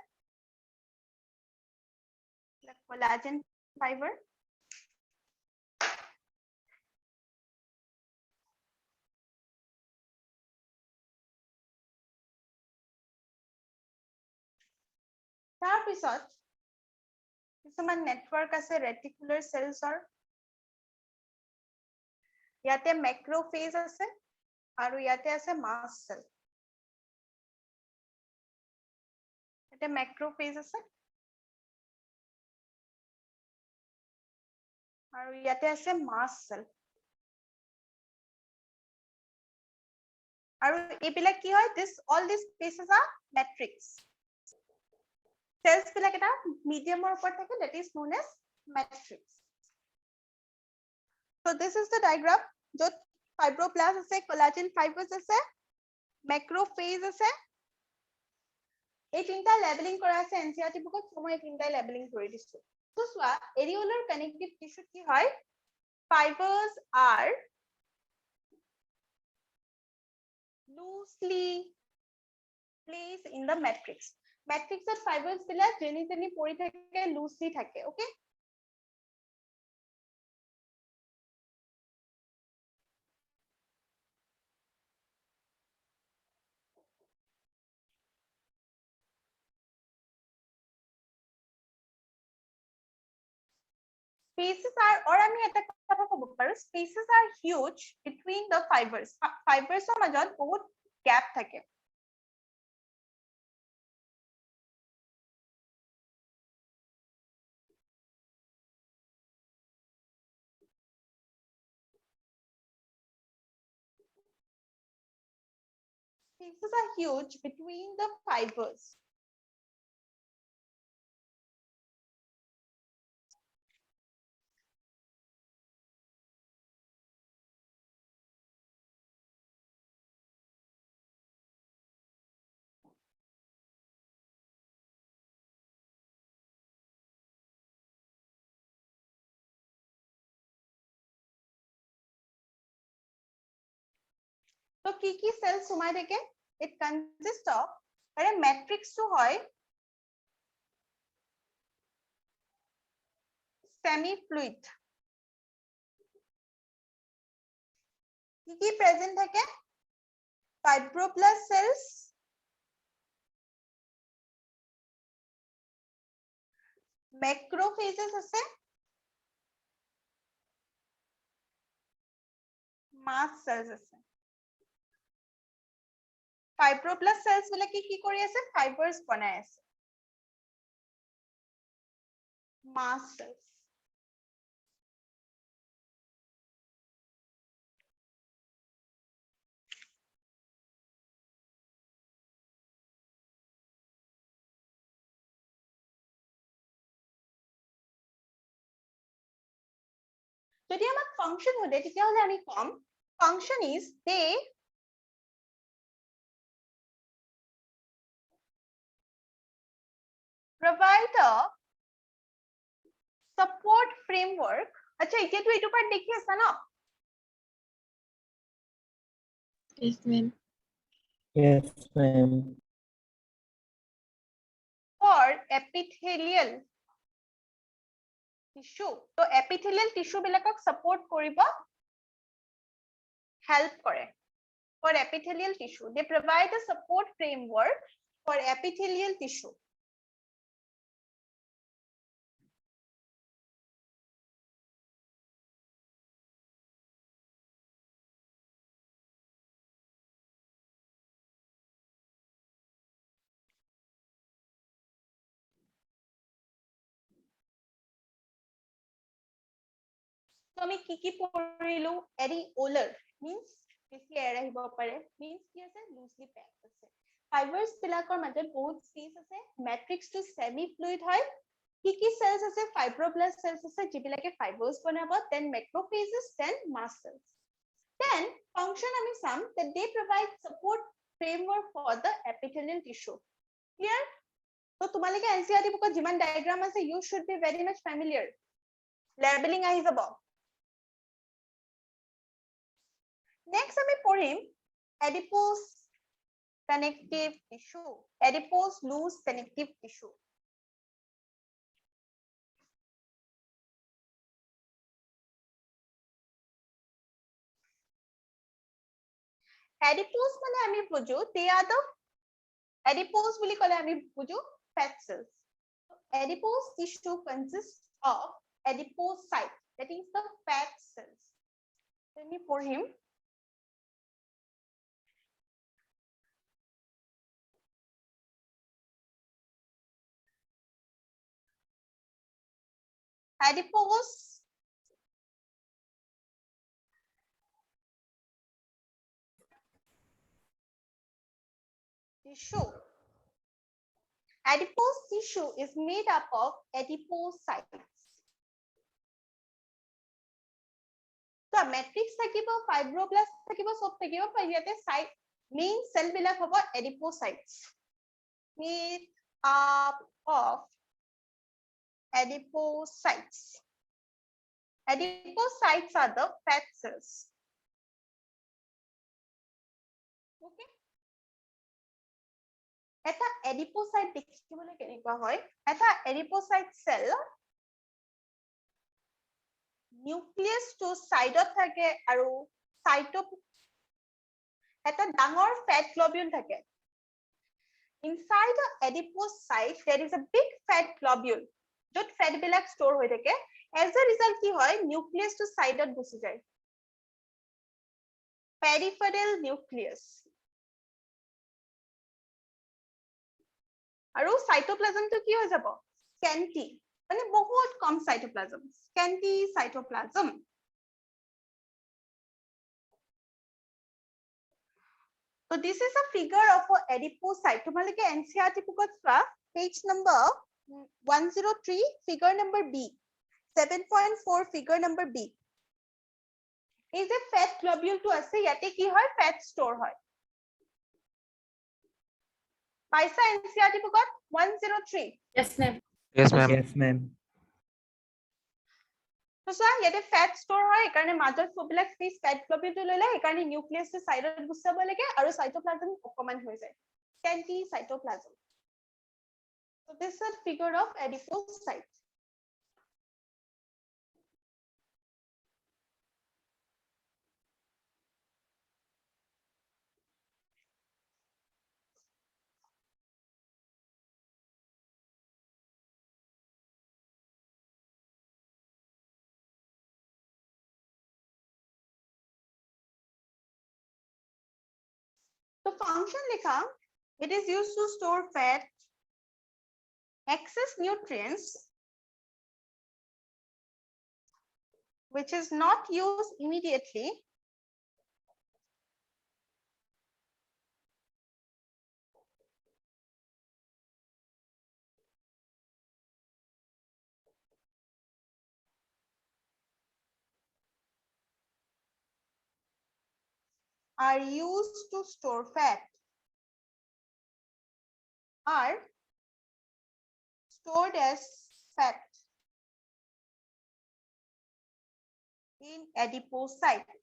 collagen fiber তাৰ পিছত কিছুমান নেটৱৰ্ক আছে ৰেটিকুলাৰ সেলছৰ ইয়াতে ম্যাক্ৰোফেজ আছে আৰু ইয়াতে আছে মাষ্ট সেল ইয়াতে ম্যাক্ৰোফেজ আছে আৰু ইয়াতে আছে মাষ্ট সেল আৰু এইবিলাক কি হয় all these spaces are matrix cells বিলাক এটা মিডিয়ামৰ ওপৰত থাকে that is known as matrix so this is the diagram যত fibroblast আছে collagen fibers আছে macrophage আছে এই তিনটা লেবেলিং কৰা আছে এনসিআরটি বুকত সময় তিনটা লেবেলিং কৰি দিছো তো সোয়া areolar connective tissue কি হয় fibers are loosely placed in the matrix matrix of fibers বিলাক যেনি পৰি থাকে loosely থাকে okay spaces are or আমি এটা কথা কব পাৰো spaces are huge between the fibers fibers ৰ মাজত বহুত গ্যাপ থাকে spaces are huge between the fibers তো কি কি সেল সোমাই থাকে it consists of আরে ম্যাট্রিক্স তো হয় সেমি ফ্লুইড কি কি প্রেজেন্ট থাকে fibroblast cells macrophages আছে mast cells আছে fibroblast cells বিলাকে কি কৰি আছে fibers বনাই আছে mast cells যদি আমাক ফাংশন হলে তেতিয়া হলে আমি কম function is they provide a support framework আচ্ছা এতিয়া তো এইটো পার্ট দেখি আছা না
Yes, ma'am.
Yes, ma'am.
for epithelial tissue তো epithelial tissue বিলাকক support কৰিব help কৰে for epithelial tissue they provide a support framework for epithelial tissue তো আমি কি পঢ়িলো areolar means বেছি এৰ আহিব পাৰে means কি আছে loosely packed আছে ফাইবাৰ্ছ বিলাকৰ মাজত বহুত স্পেচ আছে মেট্ৰিক্সটো সেমি ফ্লুইড হয় কি cells আছে fibroblast cells আছে যিবিলাকে fibers বনাব then macrophages then mast cells then function আমি চাম that they provide support framework for the epithelial tissue clear so তোমালোকে NCERT bookত যিমান diagram আছে you should be very much familiar labeling আহি যাব next আমি পঢ়িম adipose connective tissue adipose loose connective tissue adipose মানে আমি বুজো they are the adipose বুলি কলে আমি বুজো fat cells adipose tissue consists of adipocytes that is the fat cells আমি পঢ়িম adipose tissue adipose tissue is made up of adipocytes so matrix থাকিব fibroblast থাকিব সব থাকিব but ইয়াতে site main cell বিলাক হ'ব adipocytes made up of adipocytes adipocytes are the fat cells okay এটা এডিপোসাইট দেখিবলৈ কেনেকুৱা হয় এটা এডিপোসাইট সেল নিউক্লিয়াস টু সাইডত থাকে আৰু সাইটো এটা ডাঙৰ ফ্যাট গ্লোবিউল থাকে inside the adipocyte there is a big fat globule যত ফ্যাট বিলাক স্টোৰ হৈ থাকে as a result কি হয় নিউক্লিয়াস টু সাইডত গুচি যায় peripheral nucleus আৰু সাইটোপ্লাজমটো কি হৈ যাব স্কেন্টি মানে বহুত কম cytoplasm scanty cytoplasm so this is a figure of a adipocyte তোমালোকে NCERT bookত চোৱা page number 103 figure number B 7.4 figure number B এই যে fat globule টো আছে ইয়াতে কি হয় fat store হয় পাইছা NCERT bookত 103
Yes, ma'am.
Yes, ma'am.
Yes, ma'am.
তো চোৱা ইয়াতে ফ্যাট স্টোৰ হয় এইকাৰণে মাজত সববিলাক স্পেচ ফ্যাট গ্লোবিউলটো ললে এইকাৰণে নিউক্লিয়াছটো সাইডত গুচাব লাগে আৰু সাইটোপ্লাজম অকমান হৈ যায় স্কেন্টি cytoplasm so this is a figure of adipocyte so function likha it is used to store fat excess nutrients which is not used immediately are used to store fat are stored as fat in adipocyte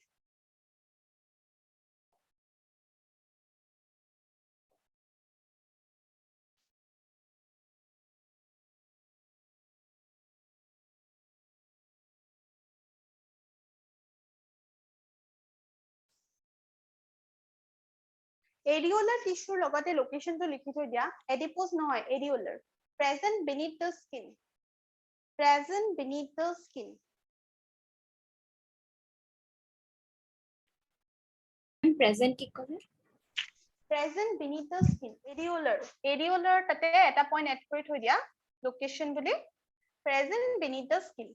areolar tissue লগতে লোকেশনটো লিখি থৈ দিয়া adipose নহয় areolar present beneath the skin
Present কি কৰে
present beneath the skin areolar তাতে এটা point add কৰি থৈ দিয়া লোকেশন বুলি present beneath the skin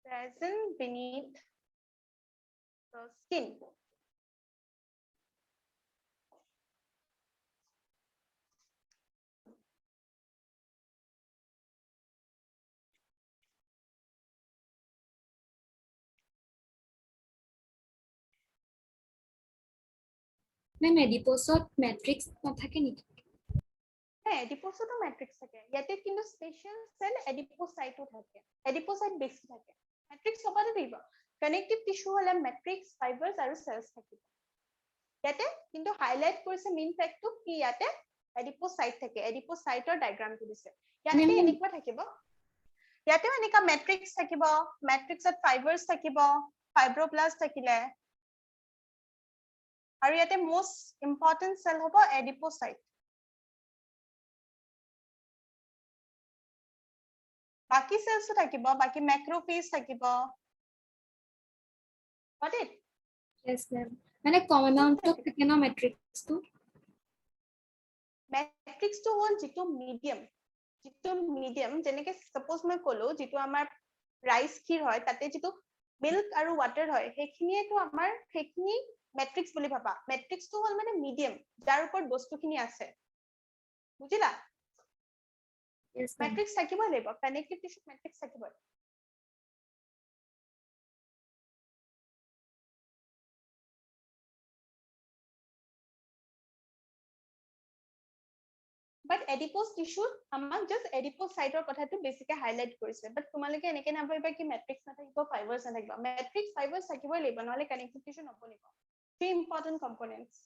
present beneath the skin.
Ma'am এডিপোছত মেট্ৰিক্স নাথাকে নেকি?
এডিপোসতো ম্যাট্রিক্স থাকে ইয়াতে কিন্তু স্পেশাল সেল এডিপোসাইটও থাকে এডিপোসাইট বেশি থাকে ম্যাট্রিক্স সবাতে দিব কানেক্টিভ টিস্যু হলে ম্যাট্রিক্স ফাইবার্স আৰু সেলস থাকিব ইয়াতে কিন্তু হাইলাইট কৰিছে মেইন ফ্যাক্টটো কি ইয়াতে এডিপোসাইট থাকে এডিপোসাইটৰ ডায়াগ্ৰামটো দিছে ইয়াতে এনেকুৱা থাকিব ইয়াতে এনেকা ম্যাট্ৰিক্স থাকিব ম্যাট্ৰিক্সত ফাইবাৰ্স থাকিব ফাইব্ৰোব্লাস্ট থাকিলে আৰু ইয়াতে মোস্ট ইম্পৰ্টেন্ট সেল হ'ব এডিপোসাইট বাকি সেলসও থাকিব বাকি ম্যাক্রোফেজ থাকিব got it
Yes, ma'am. মানে কম এমাউন্টত থাকে ন মেট্ৰিক্সটো
ম্যাট্ৰিক্সটো হ'ল যিটো মিডিয়াম যেনেকে সাপোজ মই কলো যিটো আমাৰ ৰাইস ক্ষীৰ হয় তাতে যিটো মিল্ক আৰু ওয়াটাৰ হয় সেইখিনিয়েটো আমাৰ সেইখিনি ম্যাট্ৰিক্স বুলি ভাবা ম্যাট্ৰিক্সটো হ'ল মানে মিডিয়াম যাৰ ওপৰত বস্তুখিনি আছে বুজিলা
Yes, ma'am.
ম্যাট্ৰিক্স থাকিব লাগিব কানেক্টিভ টিস্যু ম্যাট্ৰিক্স থাকিব বাট এডিপোজ টিস্যু আমাক জাস্ট এডিপোসাইটৰ কথাটো বেছিকে হাইলাইট কৰিছে বাট তোমালোকে এনেকে নাভাবিবা কি ম্যাট্ৰিক্স নাথাকিব ফাইবাৰ্স নাথাকিব ম্যাট্ৰিক্স ফাইবাৰ্স থাকিবই লাগিব নহলে কানেক্টিভ টিস্যু নবনিব থ্ৰী ইম্পৰ্টেন্ট কম্পোনেন্টস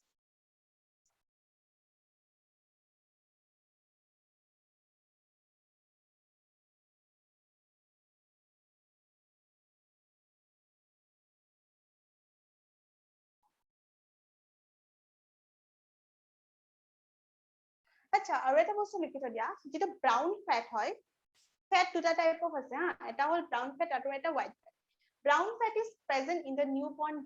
আচ্ছা আৰু এটা বস্তু লিখি থৈ দিয়া যেটা ব্রাউন ফ্যাট হয় ফ্যাট দুটা টাইপৰ আছে হা এটা হ'ল ব্রাউন ফ্যাট আৰু এটা white fat brown fat is present in the newborn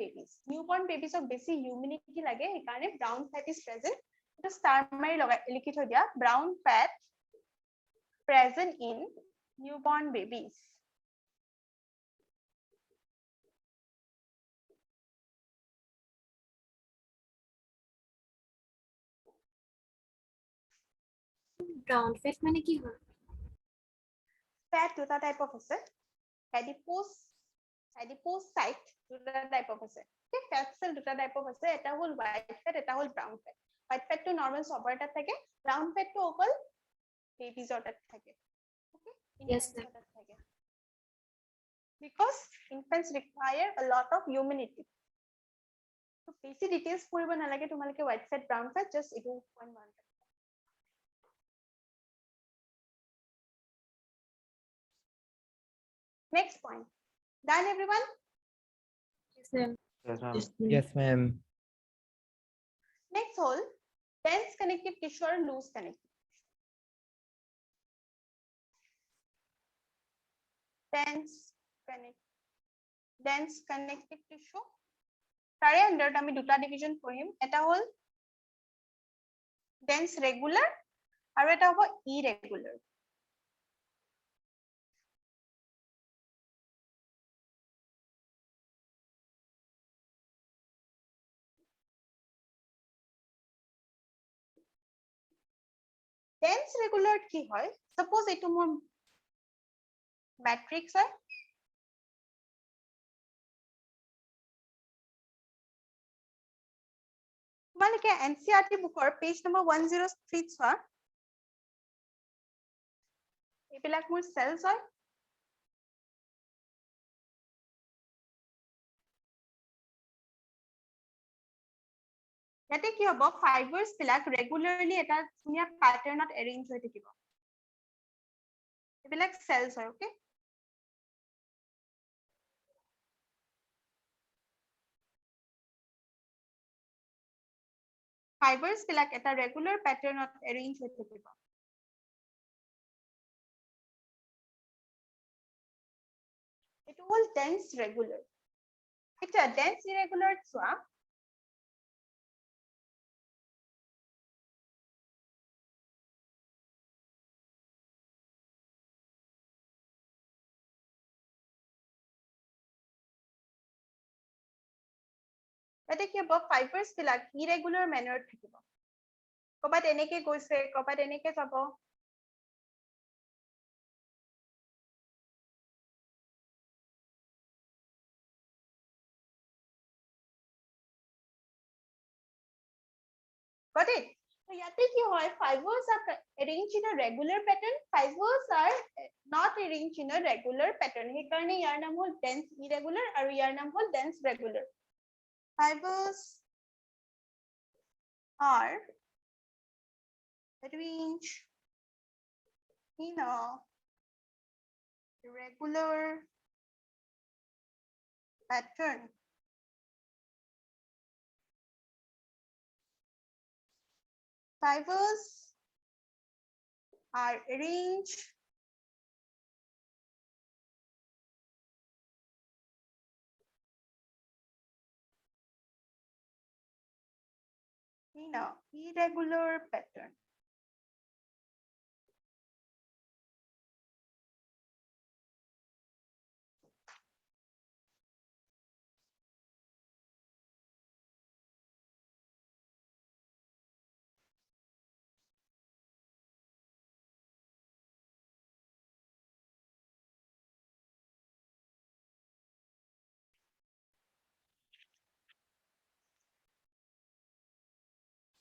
babies ক বেছি হিউমিডিটি লাগে সেইকাৰণে ব্রাউন ফ্যাট is present এটা ষ্টাৰ মাৰি লিখি থৈ দিয়া brown fat present in newborn babies
brown fat মানে কি হয়
ফ্যাট দুটা টাইপ অফ আছে এডিপোসাইট দুটা টাইপ অফ আছে ঠিক ফ্যাট সেল দুটা টাইপ অফ আছে এটা হ'ল হোৱাইট ফ্যাট এটা হ'ল ব্রাউন ফ্যাট হোৱাইট ফ্যাটটো নরমাল সবৰ তাত থাকে ব্রাউন ফ্যাটটো অকল বেবিজৰ তাত থাকে ওকে
Yes, ma'am.
থাকে because infants require a lot of humidity so বেছি ডিটেইলস পঢ়িব নালাগে তোমালোকে white fat brown fat just ইটো পইণ্ট মনত next point done everyone
Yes, ma'am.
Yes, ma'am.
Yes, ma'am.
next whole dense connective tissue or loose connective dense connective tissue তাৰে আন্ডাৰত আমি দুটা division পঢ়িম এটা হ'ল dense regular আৰু এটা হ'ব irregular dense regular কি হয় suppose এইটো মোৰ matrix হয় তোমালোকে NCERT বুকৰ পেজ নম্বৰ 103 চোৱা এইবিলাক মোৰ cells হয় ইয়াতে কি হ'ব ফাইবাৰ্স বিলাক ৰেগুলাৰলি এটা ধুনীয়া প্যাটাৰ্নত এৰেঞ্জ হৈ থাকিব এইবিলাক cells হয় ওকে ফাইবাৰ্স বিলাক এটা ৰেগুলাৰ প্যাটাৰ্নত এৰেঞ্জ হৈ থাকিব এইটো হ'ল dense regular এটা dense irregular চোৱা ইয়াতে কি হ'ব ফাইবাৰ্ছ বিলাক ইৰেগুলাৰ মেনাৰত থাকিব ক'বাত এনেকে গৈছে ক'বাত এনেকে যাব got it so yate ki hoy fibers are arranged in a regular pattern fibers are not arranged in a regular pattern he karone yar naam hol dense irregular aru yar naam hol dense regular fibers are arranged in a regular pattern fibers are arranged in a irregular pattern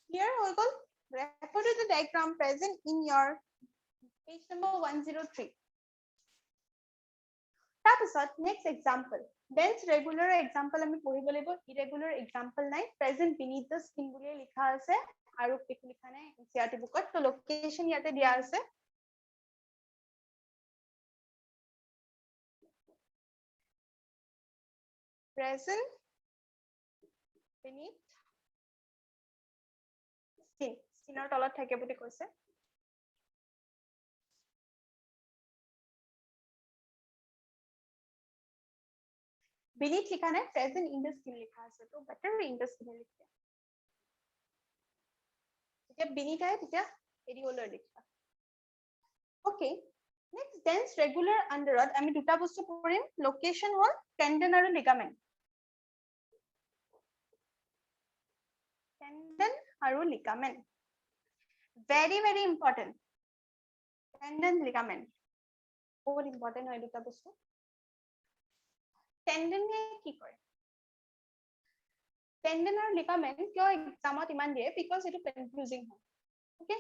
here we go refer to the diagram present in your page number 103 তাৰপিছত next example dense regular example আমি পঢ়িব লাগিব irregular example নাই present beneath the skin বুলি লিখা আছে আৰু একো লিখা নাই NCERT বুকত তো লোকেশন ইয়াতে দিয়া আছে present beneath skin skinৰ তলত থাকে বুলি কৈছে beneath লিখা নাই present in the skin লিখা আছে তো better in the skin লিখা এতিয়া beneath আহে তেতিয়া irregular লিখা okay next dense regular underত আমি দুটা বস্তু পঢ়িম location হল tendon আৰু ligament tendon আৰু ligament very important tendon ligament বহুত important হয় দুটা বস্তু tendon কি কৰে tendon আৰু ligament কিয় এক্সামত ইমান দিয়ে because এটা কনফিউজিং হয় ওকে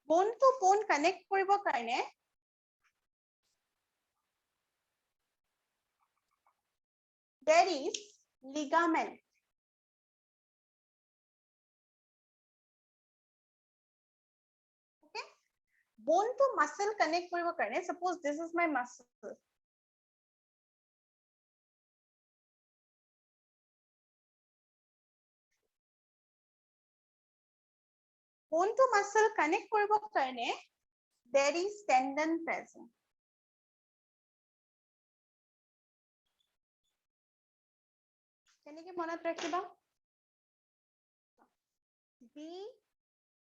bone to bone connect কৰিব কাৰণে there is ligament okay bone to muscle connect কৰিব কাৰণে suppose this is my muscle bone to muscle connect কৰিব কাৰণে there is tendon present কেনেকৈ মনত ৰাখিবা B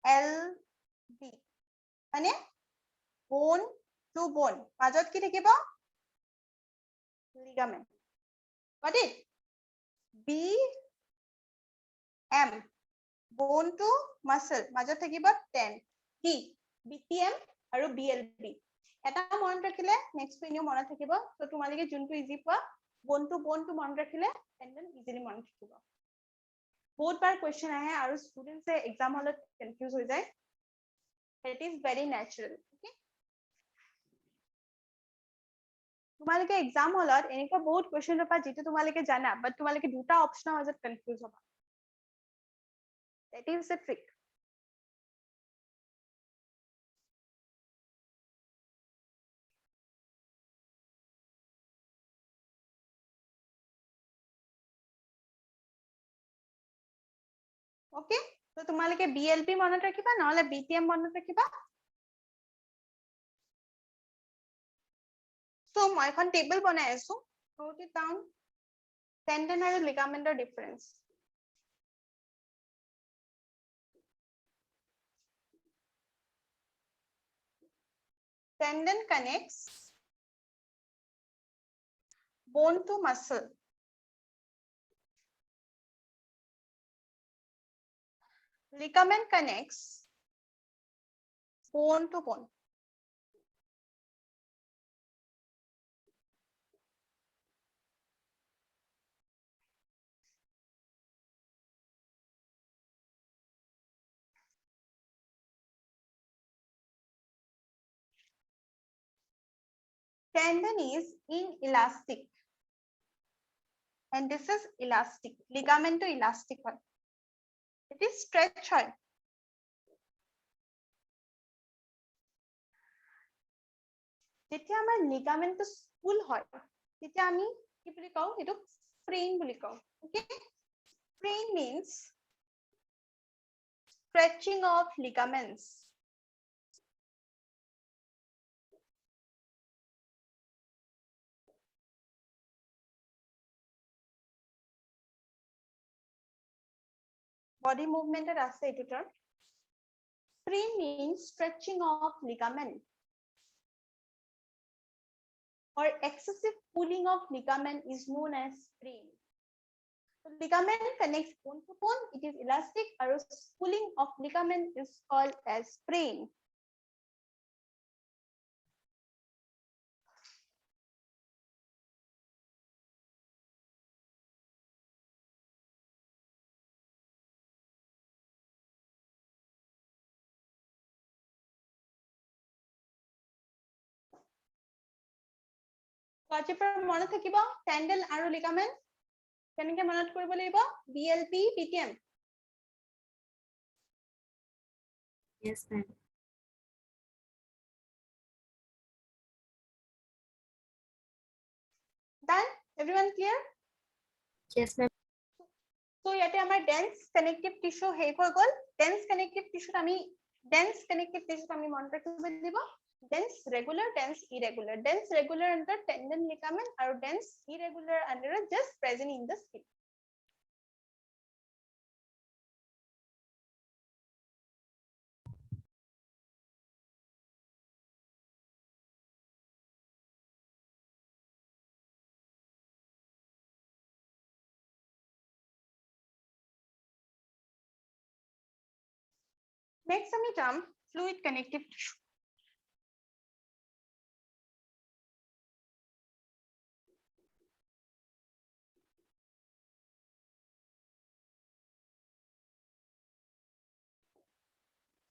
L B মানে bone to bone মাজত কি থাকিব ligament got it B M bone to muscle মাজত থাকিব ten D BTM আৰু BLB এটা মনত ৰাখিলে নেক্সট টো এনেও মনত থাকিব তো তোমালোকে যোনটো ইজি পোৱা bone to মনত ৰাখিলে tendon ইজিলি মনত থাকিব বহুত বাৰ কোৱেশ্চন আহে আৰু ষ্টুডেন্টছে এক্সাম হলত কনফিউজ হৈ যায় it is very natural okay তোমালোকে এক্সাম হলত এনেকুৱা বহুত কোৱেশ্চন পাবা যেটো তোমালোকে জানা বাট তোমালোকে দুটা অপচনৰ মাজত কনফিউজ হ'বা that is the trick Okay, so তোমালোকে BLP মনত ৰাখিবা নহলে BTM মনত ৰাখিবা। So মই এখন টেবল বনাই আছো, note it down, tendon আৰু ligamentor difference. Tendon connects bone to muscle. Ligament connects bone to bone. Tendon is inelastic and this is elastic. Ligament to elastic one. It is stretch হয়। যেতিয়া আমাৰ ligament to spool হয় তেতিয়া আমি কি বুলি কওঁ এটো sprain বুলি কওঁ। Okay, sprain means stretching of ligaments. Body movement er ase etu term. Sprain means stretching of ligament or excessive pulling of ligament is known as sprain. So ligament connects bone to bone, it is elastic, or pulling of ligament is called as sprain. আজিৰ পৰা মনত থাকিব tendon আৰু ligament কেনেকৈ মনত কৰিব লাগিব BLP BTM
Yes, ma'am.
done everyone clear
Yes, ma'am.
so ইয়াতে আমাৰ dense connective tissue শেষ হৈ গল dense connective tissue আমি মনত ৰাখিব লাগিব dense regular dense irregular dense regular under tendon ligament আৰু dense irregular under just present in the skin next আমি যাম fluid connective tissue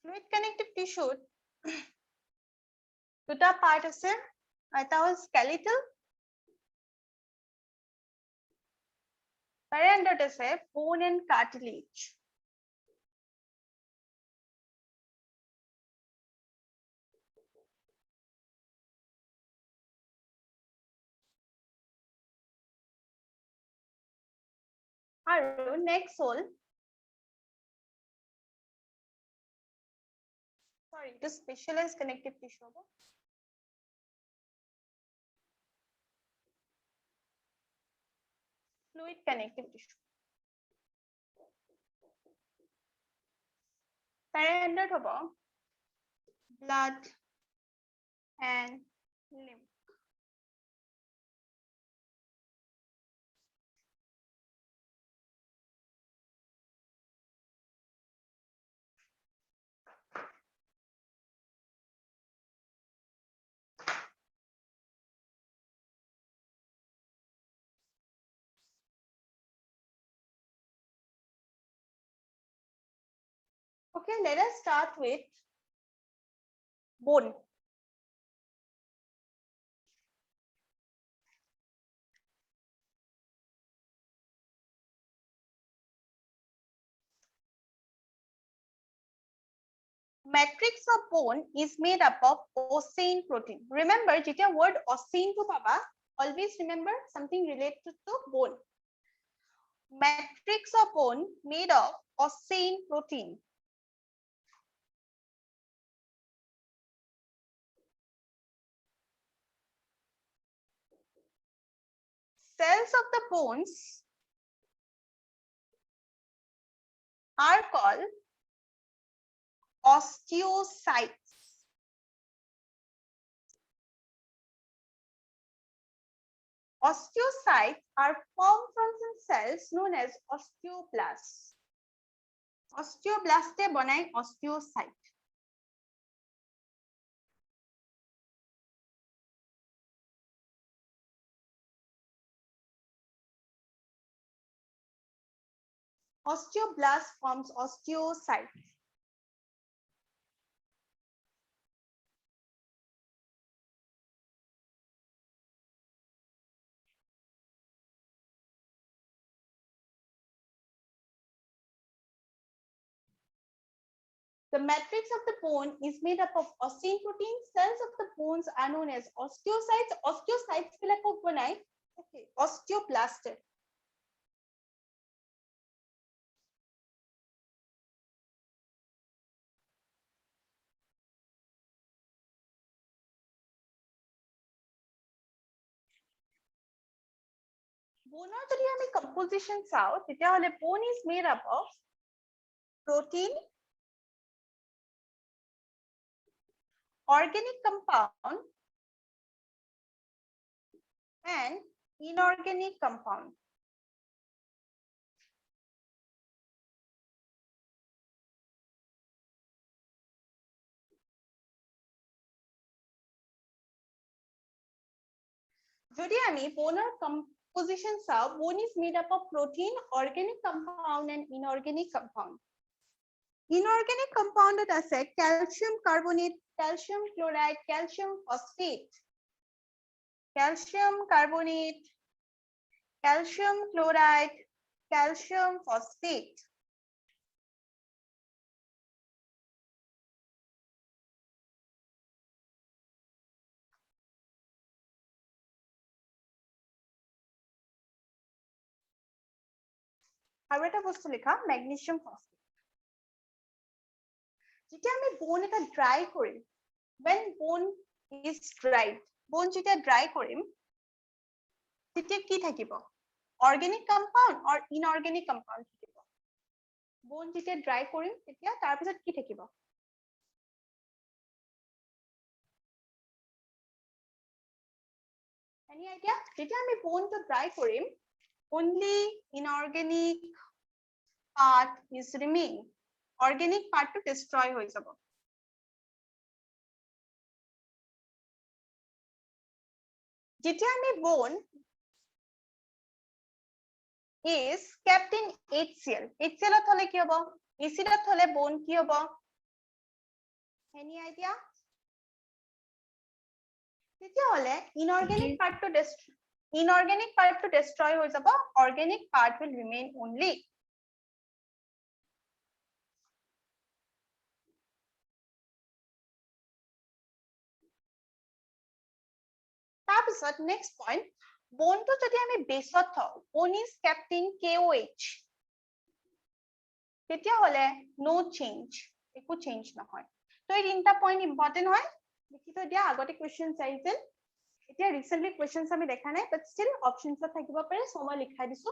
fluid connective tissue দুটা part আছে এটা হ'ল skeletal তাৰে আন্ডাৰত আছে bone and cartilage আৰু next হ'ল sorry the specialized connective tissue হ'ব fluid connective tissue তাৰে আন্ডাৰত হ'ব blood and lymph okay let us start with bone matrix of bone is made up of ossein protein remember যেতিয়া word ossein to paba always remember something related to bone matrix of bone made of ossein protein. Cells of the bones are called osteocytes. Osteocytes are formed from some cells known as osteoblasts. Osteoblast banai osteocyte. Osteoblast forms osteocytes. The matrix of the bone is made up of ossein protein. Cells of the bones are known as osteocytes. Osteocytes bilakok banai okay, osteoblast. Bone jodi ami composition chao tetya hole bone is made up of protein, organic compound and inorganic compound. Jodi ami boner composition chao, bone is made up of protein, organic compound and inorganic compound. Inorganic compound ase calcium carbonate, calcium chloride, calcium phosphate, calcium carbonate, calcium chloride, calcium phosphate. আৰু এটা বস্তু লিখা magnesium phosphate. যেতিয়া আমি bone এটা dry Karim, when bone is dried, bone যেতিয়া dry কৰিম তেতিয়া কি থাকিব? Organic compound or inorganic compound থাকিব? Bone যেতিয়া dry কৰিম তেতিয়া তাৰ পিছত কি থাকিব? Any idea? যেতিয়া আমি bone to dry Karim, only inorganic part is remain. Organic part to destroy হৈ যাব. যেতিয়া আমি bone is kept in HCl. HCl হলে কি হবো? acid হলে bone কি হবো? Any idea? তেতিয়া হলে inorganic part to destroy হৈ যাব. Organic part will remain only. তাৰপিছত next point, bone to যদি আমি বেছত থওঁ, bone is kept in KOH. তেতিয়া হলে no change, একো change নহয়. তো এই তিনটা point important হয়, লিখি থৈ দিয়া, আগতে questions আহিছিল, এতিয়া recently questions আমি দেখা নাই, but still options থাকিব পাৰে, so মই লিখাই দিছো.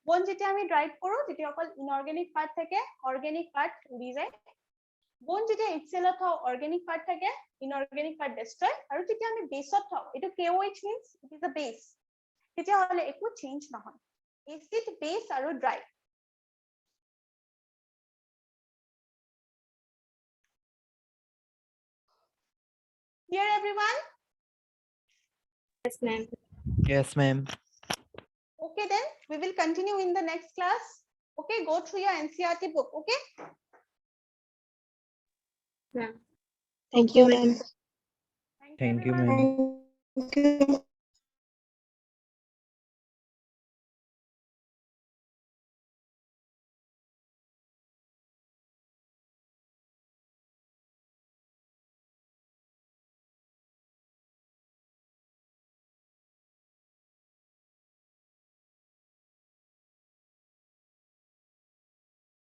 bone যেতিয়া আমি dry কৰো তেতিয়া অকল inorganic part থাকে, organic part উৰি যায়. bone যেতিয়া HCl থওঁ, organic part থাকে, inorganic part destroy, আৰু যেতিয়া আমি বেছত থওঁ, এটো KOH means it is a base. তেতিয়া হলে একো change নহয়. acid, base আৰু dry. Clear everyone?
Yes, ma'am.
Yes, ma'am.
Okay, then we will continue in the next class. Okay, go through your NCERT book. Okay.
Ma'am.
Thank you, ma'am.
Thank you,
Thank you,
everyone.
ma'am.
Thank you.